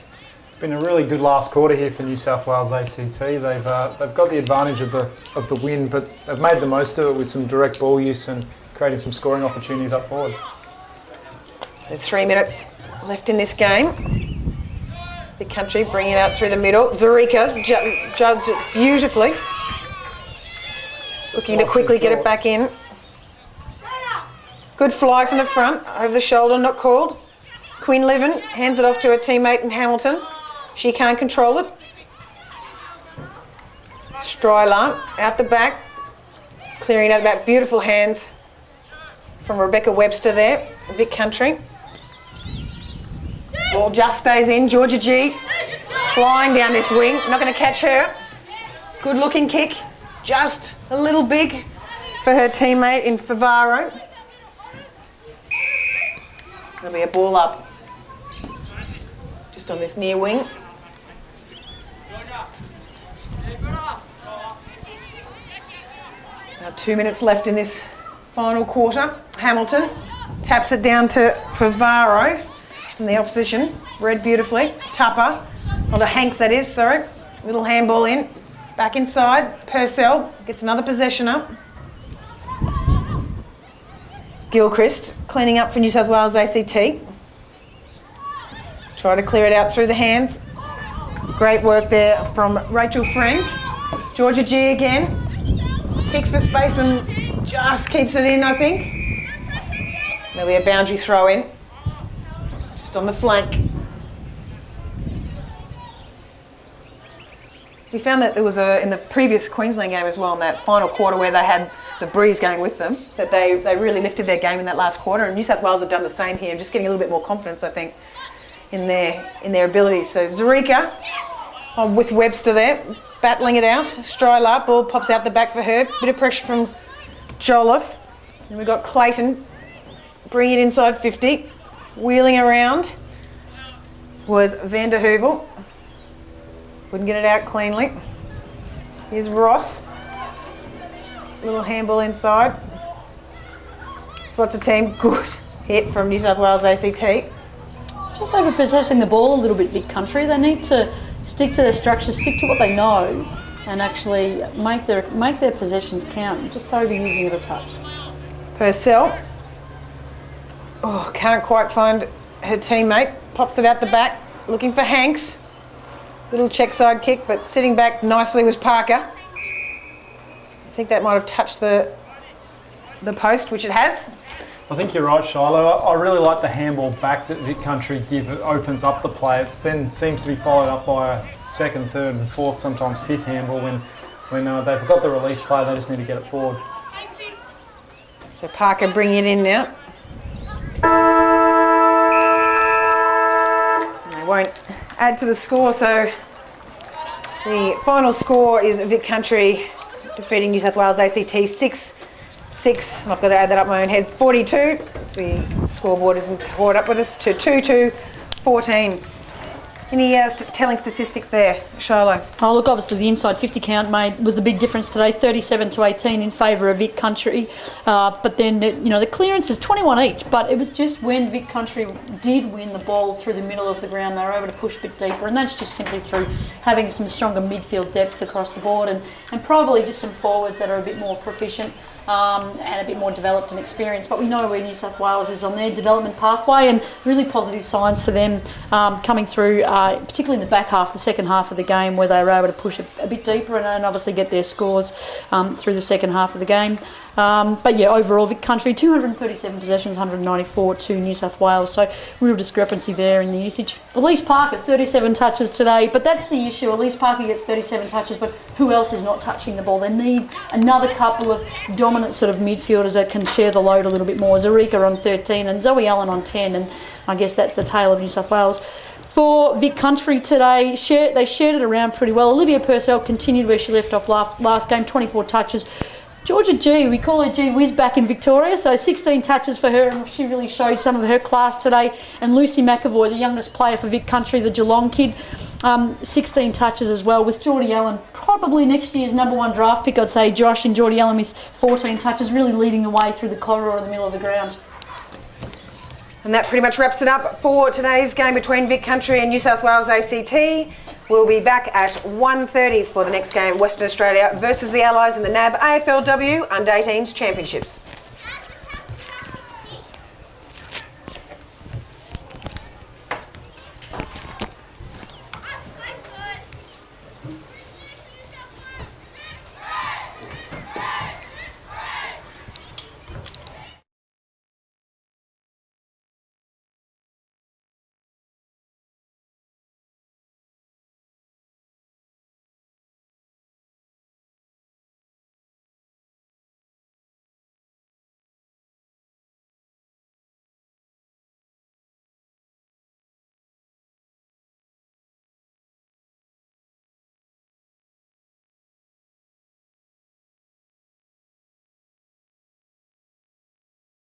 It's been a really good last quarter here for New South Wales ACT. They've got the advantage of the win, but they've made the most of it with some direct ball use and creating some scoring opportunities up forward. So 3 minutes left in this game. Vic Country bringing it out through the middle. Zurika judged it beautifully. Looking to quickly get it back in. Good fly from the front, over the shoulder, not called. Quinn Liven hands it off to her teammate in Hamilton. She can't control it. Strylar out the back, clearing out the back. Beautiful hands from Rebecca Webster there, Vic Country. Ball just stays in. Georgia G flying down this wing. Not going to catch her. Good looking kick. Just a little big for her teammate in Favaro. There'll be a ball up just on this near wing. Now 2 minutes left in this final quarter. Hamilton taps it down to Favaro from the opposition. Read beautifully. Tupper, not a Hanks that is, sorry. Little handball in. Back inside. Purcell gets another possession up. Gilchrist cleaning up for New South Wales ACT. Try to clear it out through the hands. Great work there from Rachel Friend. Georgia G again. Kicks for space and just keeps it in, I think. There'll be a boundary throw in. Just on the flank. We found that there was in the previous Queensland game as well, in that final quarter where they had the breeze going with them, that they really lifted their game in that last quarter, and New South Wales have done the same here, just getting a little bit more confidence, I think, in their abilities. So Zurika with Webster there, battling it out. Strylar, ball pops out the back for her. Bit of pressure from Jolliffe. And we've got Clayton bringing it inside 50, wheeling around. was Van der Heuvel. Wouldn't get it out cleanly. Here's Ross. Little handball inside. Spots a team. Good hit from New South Wales ACT. Just over possessing the ball a little bit, Vic Country. They need to stick to their structure, stick to what they know, and actually make their possessions count. Just overusing it a touch. Purcell. Oh, can't quite find her teammate. Pops it out the back, looking for Hanks. Little check side kick, but sitting back nicely was Parker. I think that might have touched the post, which it has. I think you're right, Shiloh. I really like the handball back that Vic Country give. It opens up the play. It then seems to be followed up by a second, third and fourth, sometimes fifth handball when they've got the release play, they just need to get it forward. So Parker bringing it in now. And they won't add to the score, so the final score is Vic Country defeating New South Wales ACT 6-6. I've got to add that up in my own head. 42. The scoreboard isn't caught up with us to 2-2-14. Any telling statistics there, Shiloh? Oh, look, obviously the inside 50 count was the big difference today, 37-18 in favour of Vic Country. But then, the clearance is 21 each, but it was just when Vic Country did win the ball through the middle of the ground, they were able to push a bit deeper, and that's just simply through having some stronger midfield depth across the board and probably just some forwards that are a bit more proficient. And a bit more developed and experienced, but we know where New South Wales is on their development pathway, and really positive signs for them coming through, particularly in the back half, the second half of the game, where they were able to push a bit deeper and obviously get their scores through the second half of the game. But yeah, overall, Vic Country, 237 possessions, 194 to New South Wales. So real discrepancy there in the usage. Elise Parker, 37 touches today, but that's the issue. Elise Parker gets 37 touches, but who else is not touching the ball? They need another couple of dominant sort of midfielders that can share the load a little bit more. Zarika on 13 and Zoe Allen on 10, and I guess that's the tale of New South Wales. For Vic Country today, they shared it around pretty well. Olivia Purcell continued where she left off last game, 24 touches. Georgia G, we call her G Whiz back in Victoria, so 16 touches for her, and she really showed some of her class today. And Lucy McAvoy, the youngest player for Vic Country, the Geelong kid, 16 touches as well, with Geordie Allen, probably next year's #1 draft pick, I'd say. Josh and Geordie Allen with 14 touches, really leading the way through the corridor in the middle of the ground. And that pretty much wraps it up for today's game between Vic Country and New South Wales ACT. We'll be back at 1:30 for the next game, Western Australia versus the Allies in the NAB AFLW Under-18s Championships.